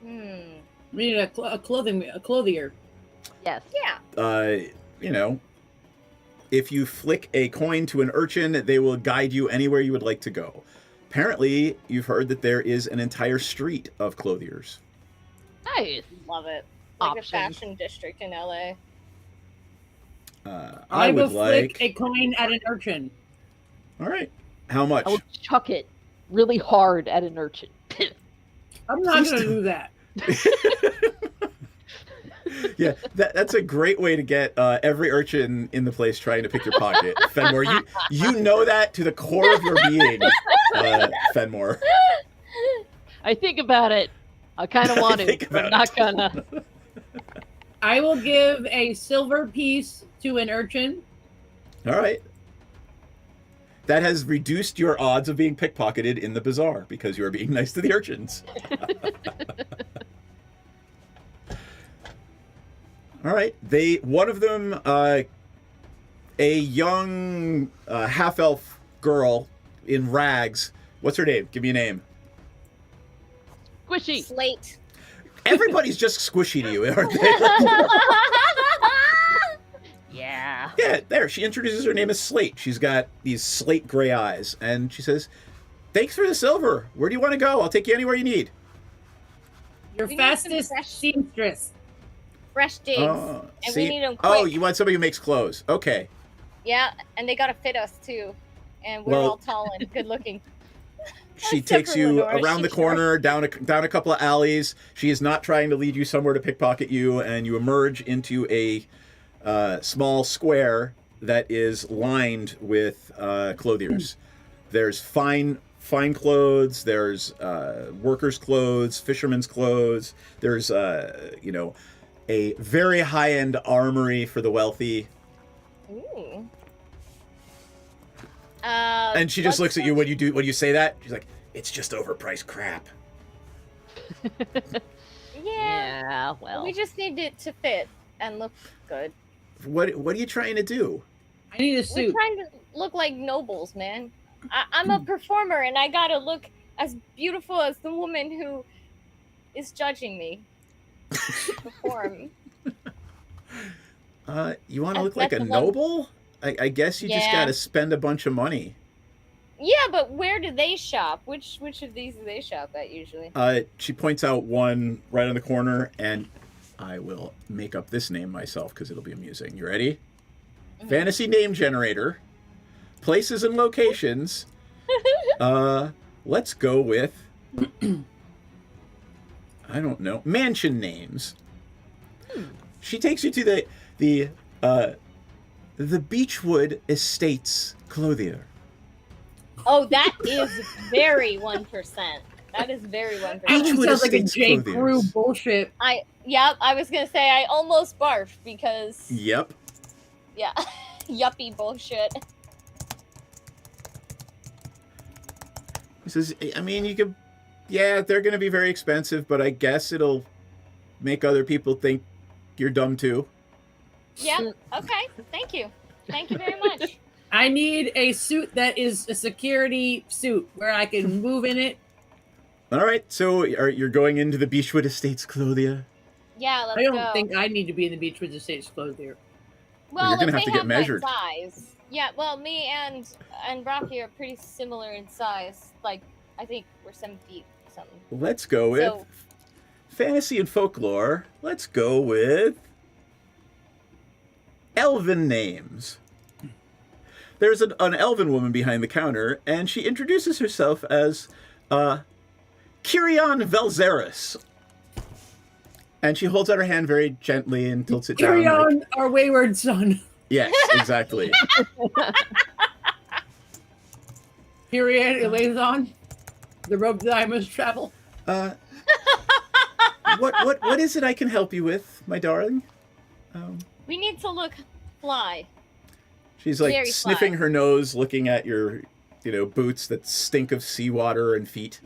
We need a clothier. Yes. Yeah. You know, if you flick a coin to an urchin, they will guide you anywhere you would like to go. Apparently, you've heard that there is an entire street of clothiers. Nice. Love it. Like Options. a fashion district in LA. I will would like flick a coin at an urchin. All right. How much? I will chuck it really hard at an urchin. I'm not going to do that. Yeah, that's a great way to get every urchin in the place trying to pick your pocket. Fenmore, you know that to the core of your being, Fenmore. I think about it. I kind of want to, but I'm not gonna. I will give a silver piece to an urchin. All right. That has reduced your odds of being pickpocketed in the bazaar because you are being nice to the urchins. All right. One of them, a young half-elf girl in rags. What's her name? Give me a name. Squishy. Slate. Everybody's just squishy to you, aren't they? Yeah. Yeah, there. She introduces her name as Slate. She's got these slate gray eyes, and she says, "Thanks for the silver. Where do you want to go? I'll take you anywhere you need." Your fastest seamstress. Fresh digs. Oh, and see? we need them quick. Oh, you want somebody who makes clothes. Okay. Yeah, and they gotta fit us too. And we're all tall and good looking. She Except takes for you Lenora, around the she's corner, down a couple of alleys. She is not trying to lead you somewhere to pickpocket you, and you emerge into a small square that is lined with clothiers. There's fine clothes. There's workers' clothes, fishermen's clothes. There's a very high-end armory for the wealthy. Ooh. And she just looks at you when you say that. She's like, "It's just overpriced crap." Yeah. Well. We just need it to fit and look good. What are you trying to do? I need a We're suit. trying to look like nobles, man. I'm a performer, and I gotta look as beautiful as the woman who is judging me to perform. You want to look like a noble? I guess you just Yeah. got to spend a bunch of money. Yeah, but where do they shop? Which of these do they shop at usually? She points out one right on the corner, and I will make up this name myself because it'll be amusing. You ready? Mm-hmm. Fantasy name generator. Places and locations. Let's go with I don't know. Mansion names. She takes you to the Beechwood Estates clothier. Oh, that is very 1%. That is very 1%. Actually sounds like a Estates J. clothiers. Crew bullshit. I was gonna say I almost barfed because Yep. yeah, yuppie bullshit. He says, I mean, you could, yeah, they're going to be very expensive, but I guess it'll make other people think you're dumb too. Yep. Okay. Thank you. Thank you very much. I need a suit that is a security suit where I can move in it. All right, so you're going into the Beechwood Estates clothier? Yeah, let's I don't go. think I need to be in the Beechwood Estates clothier. Well, you're gonna if have they to get measured. that size. Yeah. Well, me and Rocky are pretty similar in size. Like I think we're 7 feet something. Let's go with So- fantasy and folklore. Let's go with elven names. There's an elven woman behind the counter, and she introduces herself as Kyrion Velzeris. And she holds out her hand very gently and tilts it down. Carry like- on, our wayward son. Yes, exactly. Period. It lays on the rope that I must travel. What is it I can help you with, my darling? We need to look fly. She's like Very sniffing fly. her nose, looking at your, boots that stink of seawater and feet.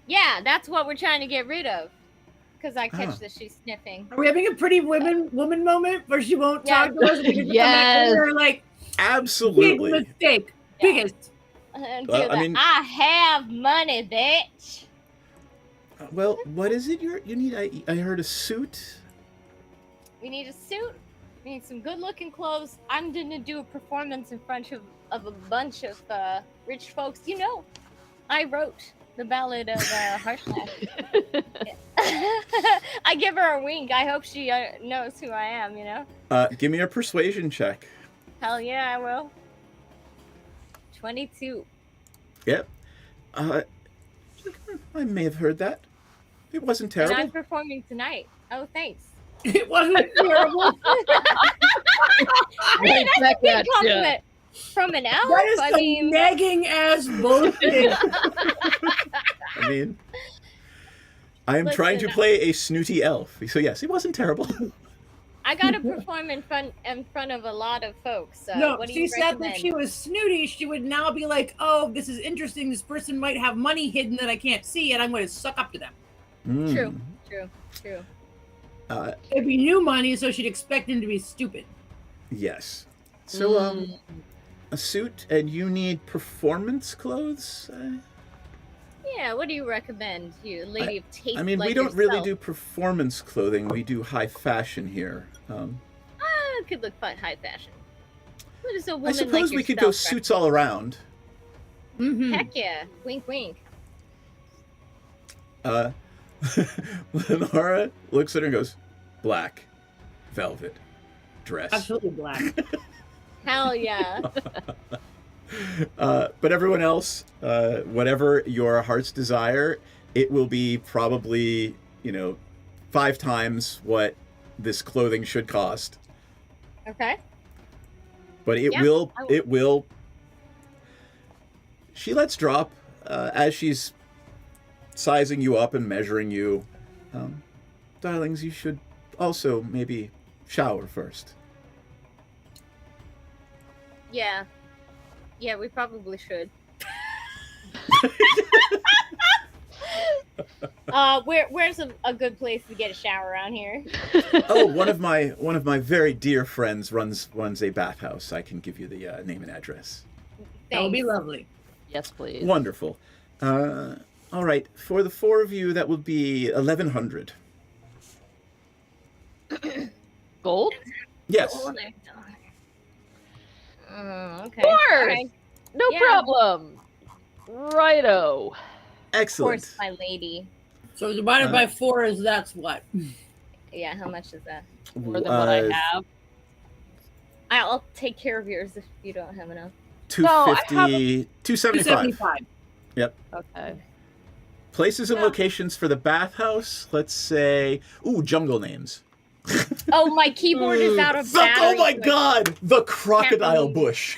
Yeah, that's what we're trying to get rid of. Because I catch Ah. that she's sniffing. Are we having a pretty woman moment where she won't Yeah. talk to us? Because Yes. we're like, big Absolutely. mistake. Biggest. And Well, do I the, mean- I have money, bitch. Well, what is it you need? I heard a suit. We need a suit. We need some good-looking clothes. I'm gonna do a performance in front of a bunch of rich folks. You know, I wrote the Ballad of Harshnag. I give her a wink. I hope she knows who I am. You know. Give me a persuasion check. Hell yeah, I will. 22. Yep. I may have heard that. It wasn't And terrible. I'm performing tonight. Oh, thanks. It wasn't terrible. I mean, that's a big compliment from an elf. That is I some mean, nagging ass bullshit. I mean, I am trying to Listen, play a snooty elf. So yes, it wasn't terrible. I gotta perform in front of a lot of folks. No, what do she you said that recommend? if she was snooty, she would now be like, "Oh, this is interesting. This person might have money hidden that I can't see, and I'm going to suck up to them." True, true. It'd be new money, so she'd expect him to be stupid. Yes. So a suit, and you need performance clothes. Yeah, what do you recommend, you lady of taste? I mean, like we don't really yourself? do performance clothing. We do high fashion here. Could look fun, high fashion. What is a I woman suppose like we could go yourself suits all around. Heck yeah, wink, wink. Lenora looks at her and goes, black, velvet, dress. Absolutely black. Hell yeah. But everyone else, whatever your heart's desire, it will be probably, 5 times what this clothing should cost. Okay. But it Yeah, will. She lets drop as she's sizing you up and measuring you. Darlings, you should also maybe shower first. Yeah. Yeah, we probably should. Where's a good place to get a shower around here? Oh, one of my very dear friends runs a bathhouse. I can give you the name and address. That would be lovely. Yes, please. Wonderful. All right, for the 4 of you, that would be 1,100. Gold? Yes. Okay. Of course. Alright. No Yeah. problem. Righto. Of Excellent. course, my lady. So divided by 4 is that's what? Yeah, how much is that? More than what I have. I'll take care of yours if you don't have enough. 250, 275. Yep. Okay. Places and locations for the bathhouse. Let's say, jungle names. Oh, my keyboard is out of battery. Oh my God! The crocodile read. bush.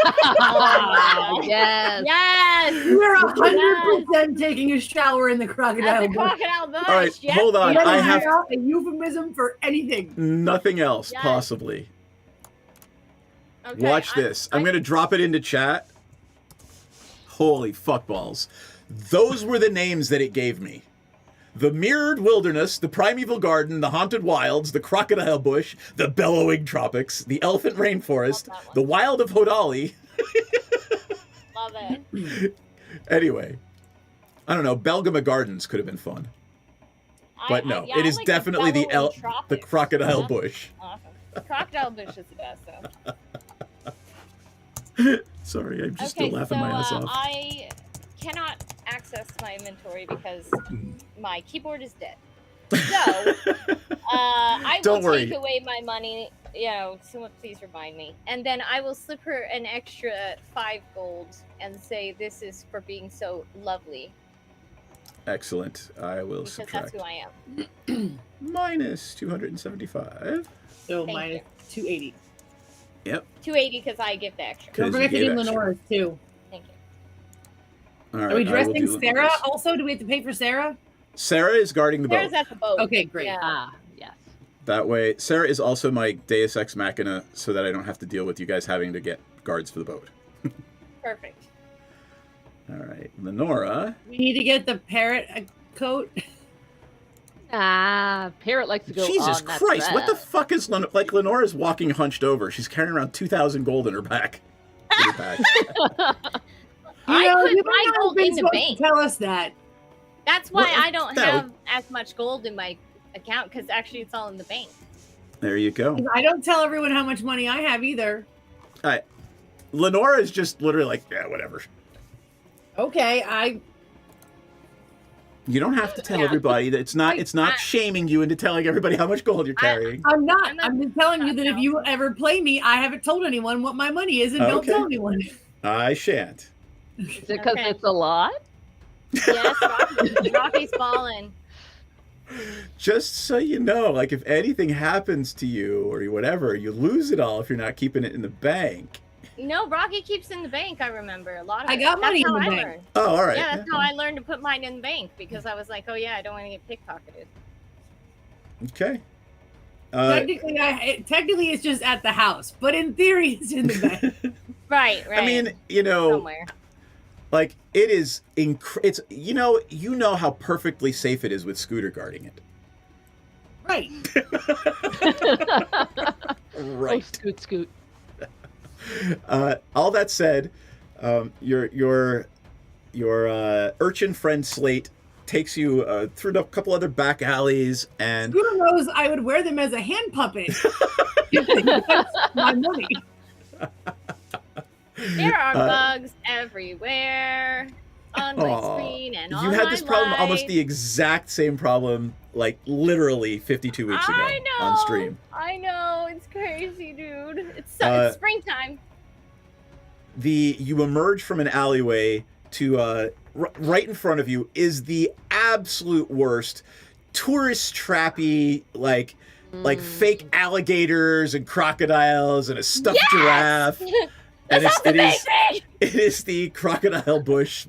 Oh, yes. Yes. We're 100% taking a shower in the At crocodile the bush. crocodile bush. All right, yes, hold on. yes. I have a euphemism for anything. nothing else, Yes. possibly. Okay, Watch this. I'm going to drop it into chat. Holy fuckballs. Those were the names that it gave me. The Mirrored Wilderness, the Primeval Garden, the Haunted Wilds, the Crocodile Bush, the Bellowing Tropics, the Elephant Rainforest, the Wild of Hodali. Love it. Anyway, I don't know. Belgama Gardens could have been fun. But no, yeah, it I is like the definitely the Bellowing Tropics. the Crocodile Yeah. Bush. Awesome. The crocodile bush is the best, though. Sorry, I'm just still laughing my ass off. I cannot access my inventory because my keyboard is dead. So, I will Don't worry. take away my money. Someone please remind me. And then I will slip her an extra 5 gold and say this is for being so lovely. Excellent. I will Because subtract. that's who I am. Minus 275. So Thank minus 280. Yep. 280 because I give the extra. Don't 'Cause forget you to do gave extra. Lenora's too. Thank you. All right, Are we I will dressing do Sarah Lenora's. also? Do we have to pay for Sarah? Sarah is guarding the There's boat. at the boat. Okay, great. Yeah. Ah, yes. That way, Sarah is also my Deus Ex Machina, so that I don't have to deal with you guys having to get guards for the boat. Perfect. All right, Lenora. We need to get the parrot a coat. Parrot likes to go Jesus on that Christ, what the dress. fuck is Lenora? Like, Lenora's walking hunched over. She's carrying around 2,000 gold in her back. In her pack. I put you my might not gold have been in the supposed bank. to Tell us that. That's why Well, I don't that have as much gold in my account, because actually it's all in the bank. There you go. I don't tell everyone how much money I have either. All right. Lenora is just literally like, yeah, whatever. Okay, You don't have to tell everybody that it's not shaming you into telling everybody how much gold you're carrying. I'm not. I'm just telling you that if you ever play me, I haven't told anyone what my money is, and don't Okay. tell anyone. I shan't. Is it because it's a lot? Yes, Rocky's falling. Just so you know, like if anything happens to you or whatever, you lose it all if you're not keeping it in the bank. No, Rocky keeps in the bank. I remember a lot of. I it. got money That's in how the I bank. learned. Oh, all right. Yeah, that's how I learned to put mine in the bank, because I was like, oh yeah, I don't want to get pickpocketed. Okay. Technically, it's just at the house, but in theory, it's in the bank. Right. I mean, Somewhere. like it is. It's you know how perfectly safe it is with Scooter guarding it. Right. Right. Oh, scoot. All that said, your urchin friend Slate takes you through a couple other back alleys, and Who knows? I would wear them as a hand puppet. That's my money. There are bugs everywhere on my screen and on you had this my problem, life. almost the exact same problem, like literally 52 weeks ago on stream. I know. It's crazy, dude. It's springtime. You emerge from an alleyway to right in front of you is the absolute worst tourist trappy, like fake alligators and crocodiles and a stuffed giraffe. And it is the Crocodile Bush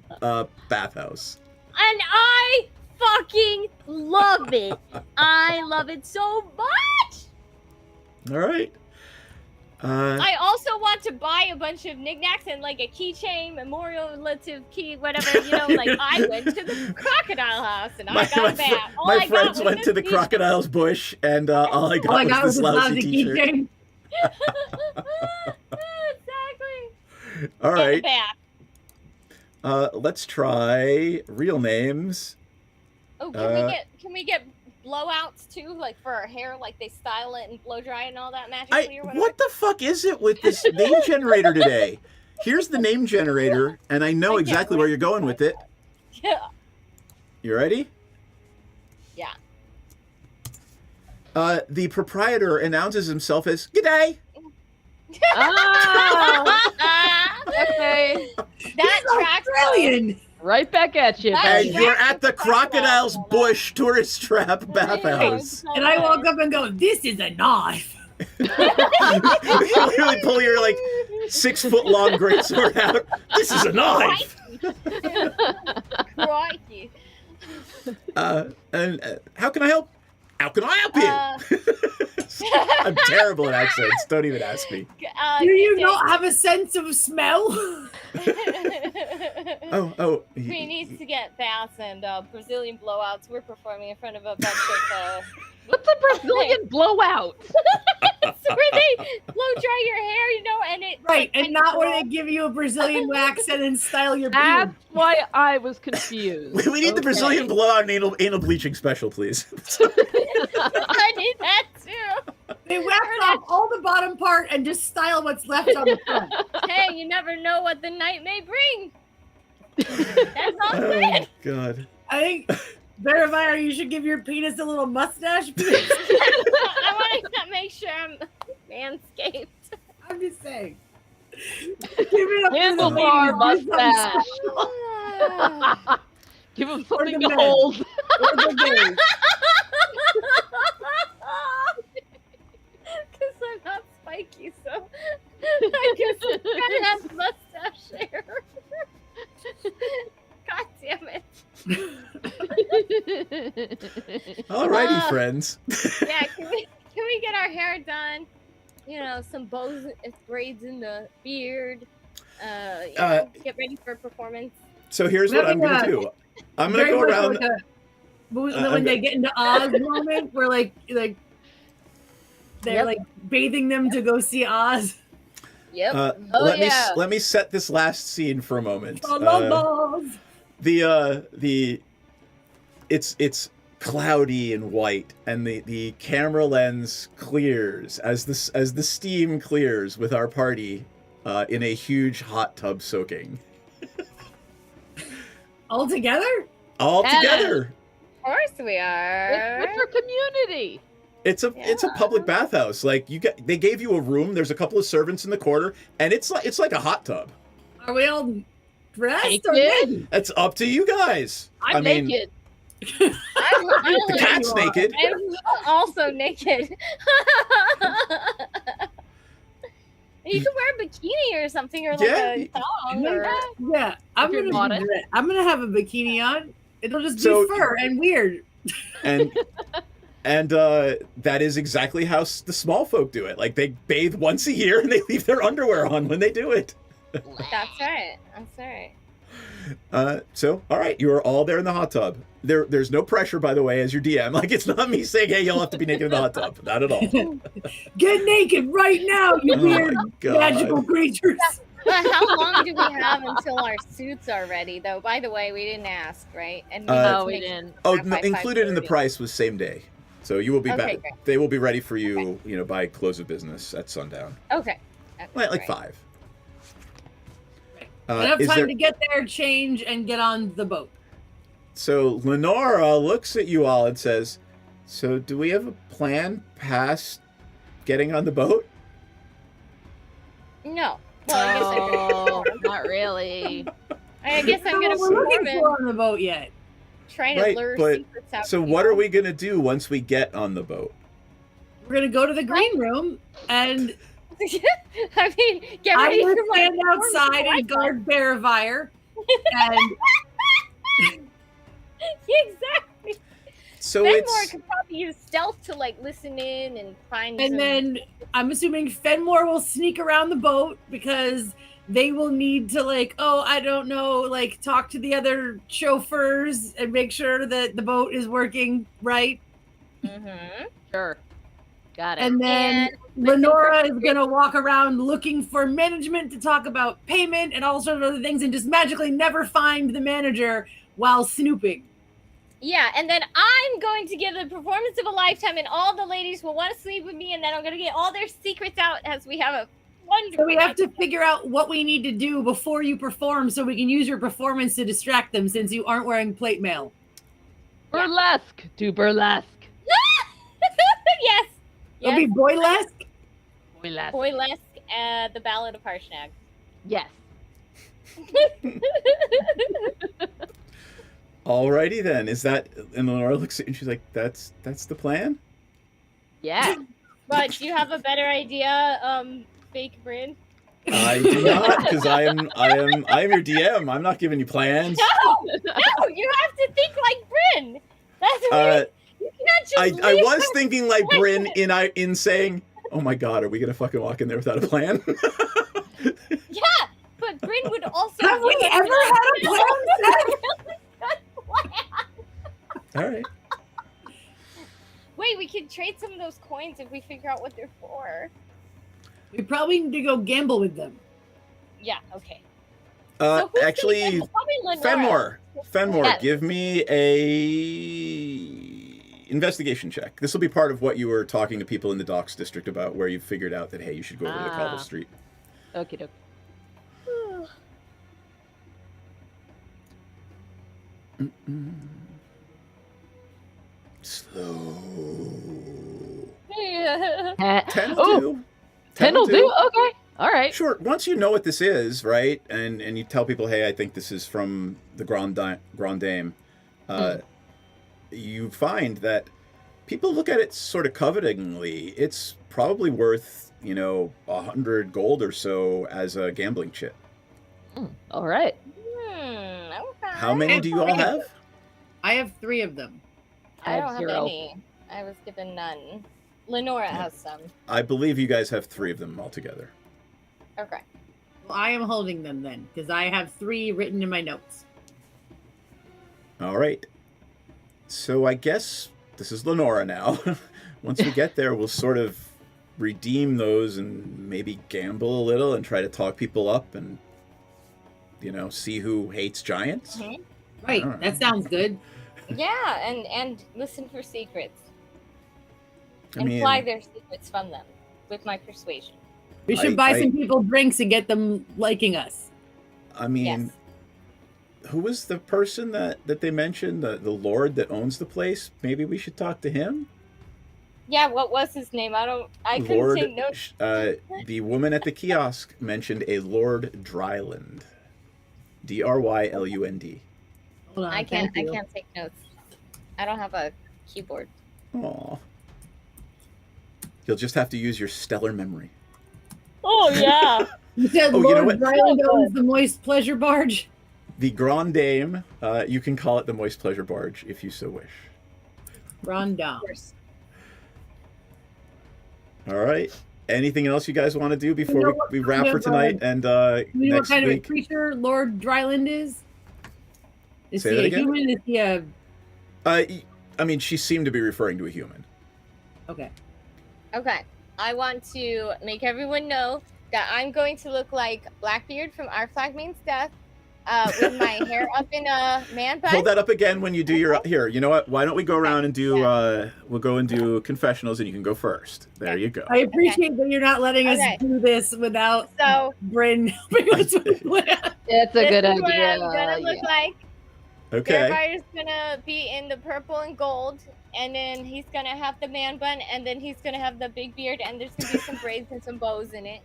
bathhouse. And I fucking love it. I love it so much. All right. I also want to buy a bunch of knickknacks and like a keychain, memorialative key, whatever. Like I went to the crocodile house and I got a bat. My friends went to the Crocodile's Bush, and all I got was this lousy t-shirt. Exactly. All right. And a bat. Let's try real names. Oh, can we get blowouts too, like for our hair, like they style it and blow dry and all that magically or whatever? What the fuck is it with this name generator today? Here's the name generator, and I know exactly where you're going with it. Yeah. You ready? Yeah. The proprietor announces himself as "G'day." Okay. That tracks. Brilliant. Right back at you. And you're at the Crocodile's Bush tourist trap bathhouse. And I walk up and go, "This is a knife." You literally pull your 6-foot-long greatsword out. This is a knife. Crikey. And how can I help? How can I help you? I'm terrible at accents. Don't even ask me. Do you not have a sense of smell? He needs to get baths and Brazilian blowouts. We're performing in front of a bunch of. What's a Brazilian blowout? It's where they blow dry your hair, and it. Right, and not where they give you a Brazilian wax and then style your beard. That's why I was confused. We need the Brazilian blowout and anal bleaching special, please. I need that too. They wax off all the bottom part and just style what's left on the front. Hey, you never know what the night may bring. That's all I'm saying. God. I think, Verifire, you should give your penis a little mustache, please. I want to make sure I'm manscaped. I'm just saying. Give it up Handlebar for the ladies. mustache. Give him something to hold. Because I'm not spiky, so I guess I gotta have mustache hair. God damn it. Alrighty, friends. Yeah, can we get our hair done? Some bows and braids in the beard. Get ready for a performance. So here's what I'm gonna do. I'm gonna go around. When they get into Oz moment, where they're like bathing them to go see Oz. Yep. Let me set this last scene for a moment. Balls. It's cloudy and white, and the camera lens clears as the steam clears with our party in a huge hot tub soaking. All together? All together. Of course we are. It's for community. It's a public bathhouse. Like they gave you a room. There's a couple of servants in the corner, and it's like a hot tub. Are we all dressed or Naked? naked? It's up to you guys. I'm naked. The cat's naked. I'm also naked. You can wear a bikini or something, or like a thong. Yeah, I'm gonna have a bikini on. It'll just be fur and weird. And that is exactly how the small folk do it. Like they bathe once a year and they leave their underwear on when they do it. That's right. That's right. So, all right, you are all there in the hot tub. There's no pressure, by the way, as your DM. Like, it's not me saying, hey, you'll have to be naked in the hot tub. Not at all. Get naked right now, you weird magical creatures. How long do we have until our suits are ready, though? By the way, we didn't ask, right? And we didn't. Oh, no, included in the price was same day. So you will be back. Great. They will be ready for you, by close of business at sundown. Okay. Like 5. Enough time to get there, change, and get on the boat. So Lenora looks at you all and says, so do we have a plan past getting on the boat? No. Well, not really. I guess I'm gonna perform it on the boat yet. Trying to lure secrets out. So what are we gonna do once we get on the boat? We're gonna go to the green room and I mean, get ready I will to stand outside and guard Bearvire. And exactly. So Fenmore could probably use stealth to listen in and find. And then I'm assuming Fenmore will sneak around the boat because they will need to talk to the other chauffeurs and make sure that the boat is working right. Mm-hmm. Sure. Got it. And then Lenora is going to walk around looking for management to talk about payment and all sorts of other things and just magically never find the manager while snooping. Yeah, and then I'm going to give the performance of a lifetime and all the ladies will want to sleep with me and then I'm going to get all their secrets out as we have a wonderful... So we have to figure out what we need to do before you perform so we can use your performance to distract them since you aren't wearing plate mail. Burlesque. Yeah. Do burlesque. Yes. It'll be boylesque? Boylesque, the Ballad of Harshnag. Yes. Alrighty then. Is that? And Lenora looks at you and she's like, "That's the plan." Yeah. But do you have a better idea, fake Bryn? I do not, because I am your DM. I'm not giving you plans. No, you have to think like Bryn. That's what you cannot just. I was thinking like Bryn in saying, "Oh my God, are we gonna fucking walk in there without a plan?" Yeah, but Bryn would also. Have we ever had a plan? All right. Wait, we could trade some of those coins if we figure out what they're for. We probably need to go gamble with them. Yeah. Okay. Actually, Fenmore, Yes. give me a investigation check. This will be part of what you were talking to people in the Docks District about, where you figured out that, hey, you should go over to the Cobble Street. Okie doke. Slow. 10 will do. 10 will do? Okay. All right. Sure. Once you know what this is, right, and you tell people, hey, I think this is from the Grand Dame, you find that people look at it sort of covetingly. It's probably worth, 100 gold or so as a gambling chip. All right. Okay. How many do you all have? I have 3 of them. I don't have 0. any. I was given none. Lenora has some. I believe you guys have 3 of them altogether. Okay. Well, I am holding them then, because I have 3 written in my notes. All right. So I guess this is Lenora now. Once we get there, we'll sort of redeem those and maybe gamble a little and try to talk people up and, see who hates giants. Mhm. Right. That sounds good. Yeah, and listen for secrets. I mean, Imply their secrets from them with my persuasion. We should buy some people drinks and get them liking us. I mean, who was the person that they mentioned? The lord that owns the place? Maybe we should talk to him? Yeah, what was his name? I couldn't Lord, take notes. the woman at the kiosk mentioned a Lord Drylund. Drylund. Hold on, I can't thank you. take notes. I don't have a keyboard. Aw. You'll just have to use your stellar memory. Oh yeah. You said Oh, you know Lord what? Ryland owns the Moist Pleasure Barge? The Grand Dame, you can call it the Moist Pleasure Barge if you so wish. Grand Dame. All right. Anything else you guys want to do before we wrap for tonight and You know what next kind of a week? creature Lord Dryland is? Is Say he that a again? human? Is he a... I mean, she seemed to be referring to a human. Okay. Okay. I want to make everyone know that I'm going to look like Blackbeard from Our Flag Means Death, with my hair up in a man bun. Hold that up again when you do your... Here, you know what? Why don't we go around and do... we'll go and do confessionals and you can go first. There you go. I appreciate that you're not letting us do this without Bryn helping us with plan. It's a good This is what idea. I'm gonna look like. Okay. Bearfire's gonna be in the purple and gold, and then he's gonna have the man bun, and then he's gonna have the big beard, and there's gonna be some braids and some bows in it.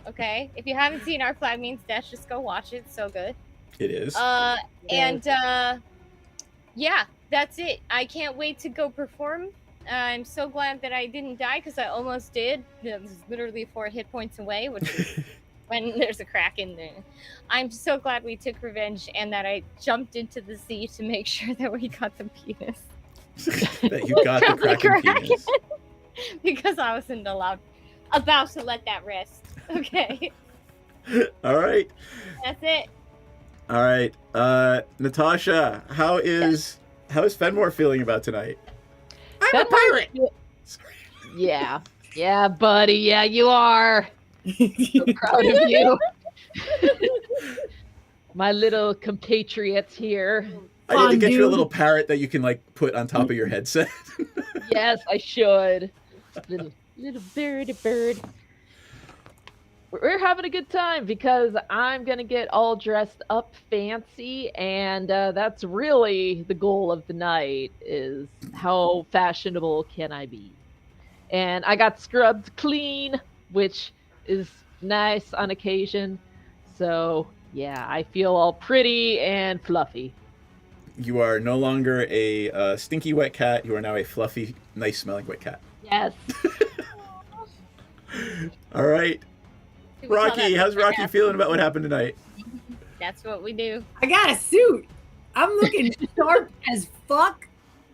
Okay? If you haven't seen Our Flag Means Death, just go watch it. It's so good. It is. Yeah, that's it. I can't wait to go perform. I'm so glad that I didn't die because I almost did. It was literally 4 hit points away, which is when there's a crack in there. I'm so glad we took revenge and that I jumped into the sea to make sure that we got the penis. That you got the Kraken penis. Because I wasn't about to let that rest. Okay. All right. That's it. All right. Natasha, how is Fenmore feeling about tonight? I'm a pirate. Yeah. Yeah, buddy. Yeah, you are. So proud of you. My little compatriots here. I need to get you a little parrot that you can put on top of your headset. Yes, I should. Little bird. We're having a good time because I'm gonna get all dressed up fancy, and that's really the goal of the night: is how fashionable can I be? And I got scrubbed clean, which is nice on occasion. So yeah, I feel all pretty and fluffy. You are no longer a stinky wet cat. You are now a fluffy, nice-smelling wet cat. Yes. All right. Rocky, how's Rocky feeling about what happened tonight? That's what we do. I got a suit. I'm looking sharp as fuck.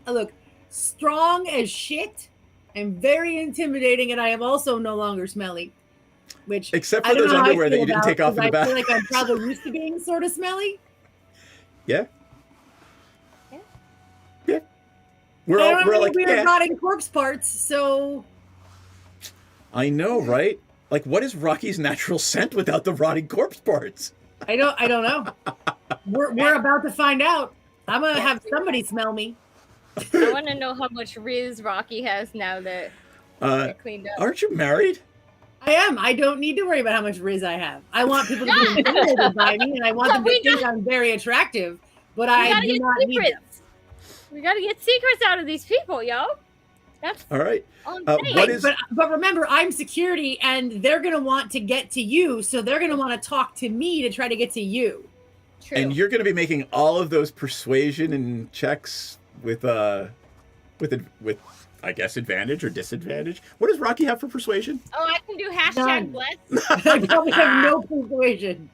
I look strong as shit. I'm very intimidating, and I am also no longer smelly. Which Except I for don't those know how I underwear that feel you didn't about, take off in the 'cause back. I feel like I'm probably used to being sort of smelly. Yeah. We're like, weird yeah. rotting corpse parts, so I know, right? Like, what is Rocky's natural scent without the rotting corpse parts? I don't know. We're about to find out. I'm gonna have somebody smell me. I want to know how much Riz Rocky has now that they're cleaned up. Aren't you married? I am. I don't need to worry about how much Riz I have. I want people to be intimidated by me, and I want them to think I'm very attractive, but I do not need them. We gotta get secrets out of these people, yo. That's all right. But remember, I'm security, and they're gonna want to get to you, so they're gonna want to talk to me to try to get to you. True. And you're going to be making all of those persuasion and checks with I guess advantage or disadvantage. What does Rocky have for persuasion? Oh, I can do hashtag bless. I probably have no persuasion.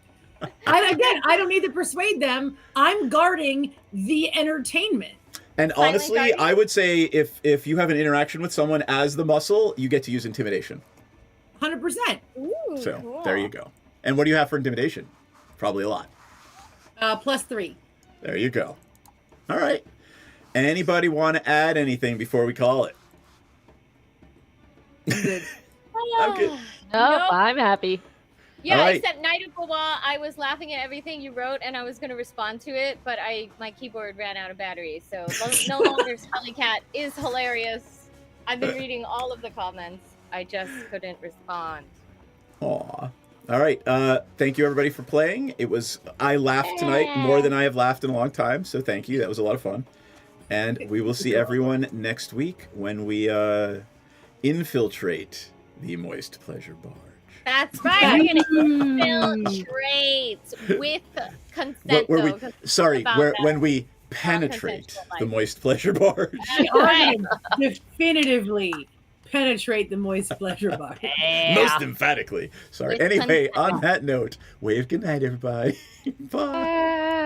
I don't need to persuade them. I'm guarding the entertainment. And honestly, I would say if you have an interaction with someone as the muscle, you get to use intimidation. 100%. Ooh, So cool. there you go. And what do you have for intimidation? Probably a lot. +3. There you go. All right. Anybody want to add anything before we call it? I'm good. Nope, I'm happy. Yeah, All right. except Night of Bawa, I was laughing at everything you wrote, and I was going to respond to it, but my keyboard ran out of battery, so no longer Smelly Cat is hilarious. I've been reading all of the comments. I just couldn't respond. Aw. All right. Thank you, everybody, for playing. I laughed tonight more than I have laughed in a long time, so thank you. That was a lot of fun. And we will see everyone next week when we infiltrate the Moist Pleasure Barge. That's right. We're gonna infiltrate with consent. When we penetrate the Moist Pleasure Barge. Right. Definitively penetrate the Moist Pleasure Barge. Most emphatically. Sorry. With Anyway, consent. on that note, wave good night, everybody. Bye.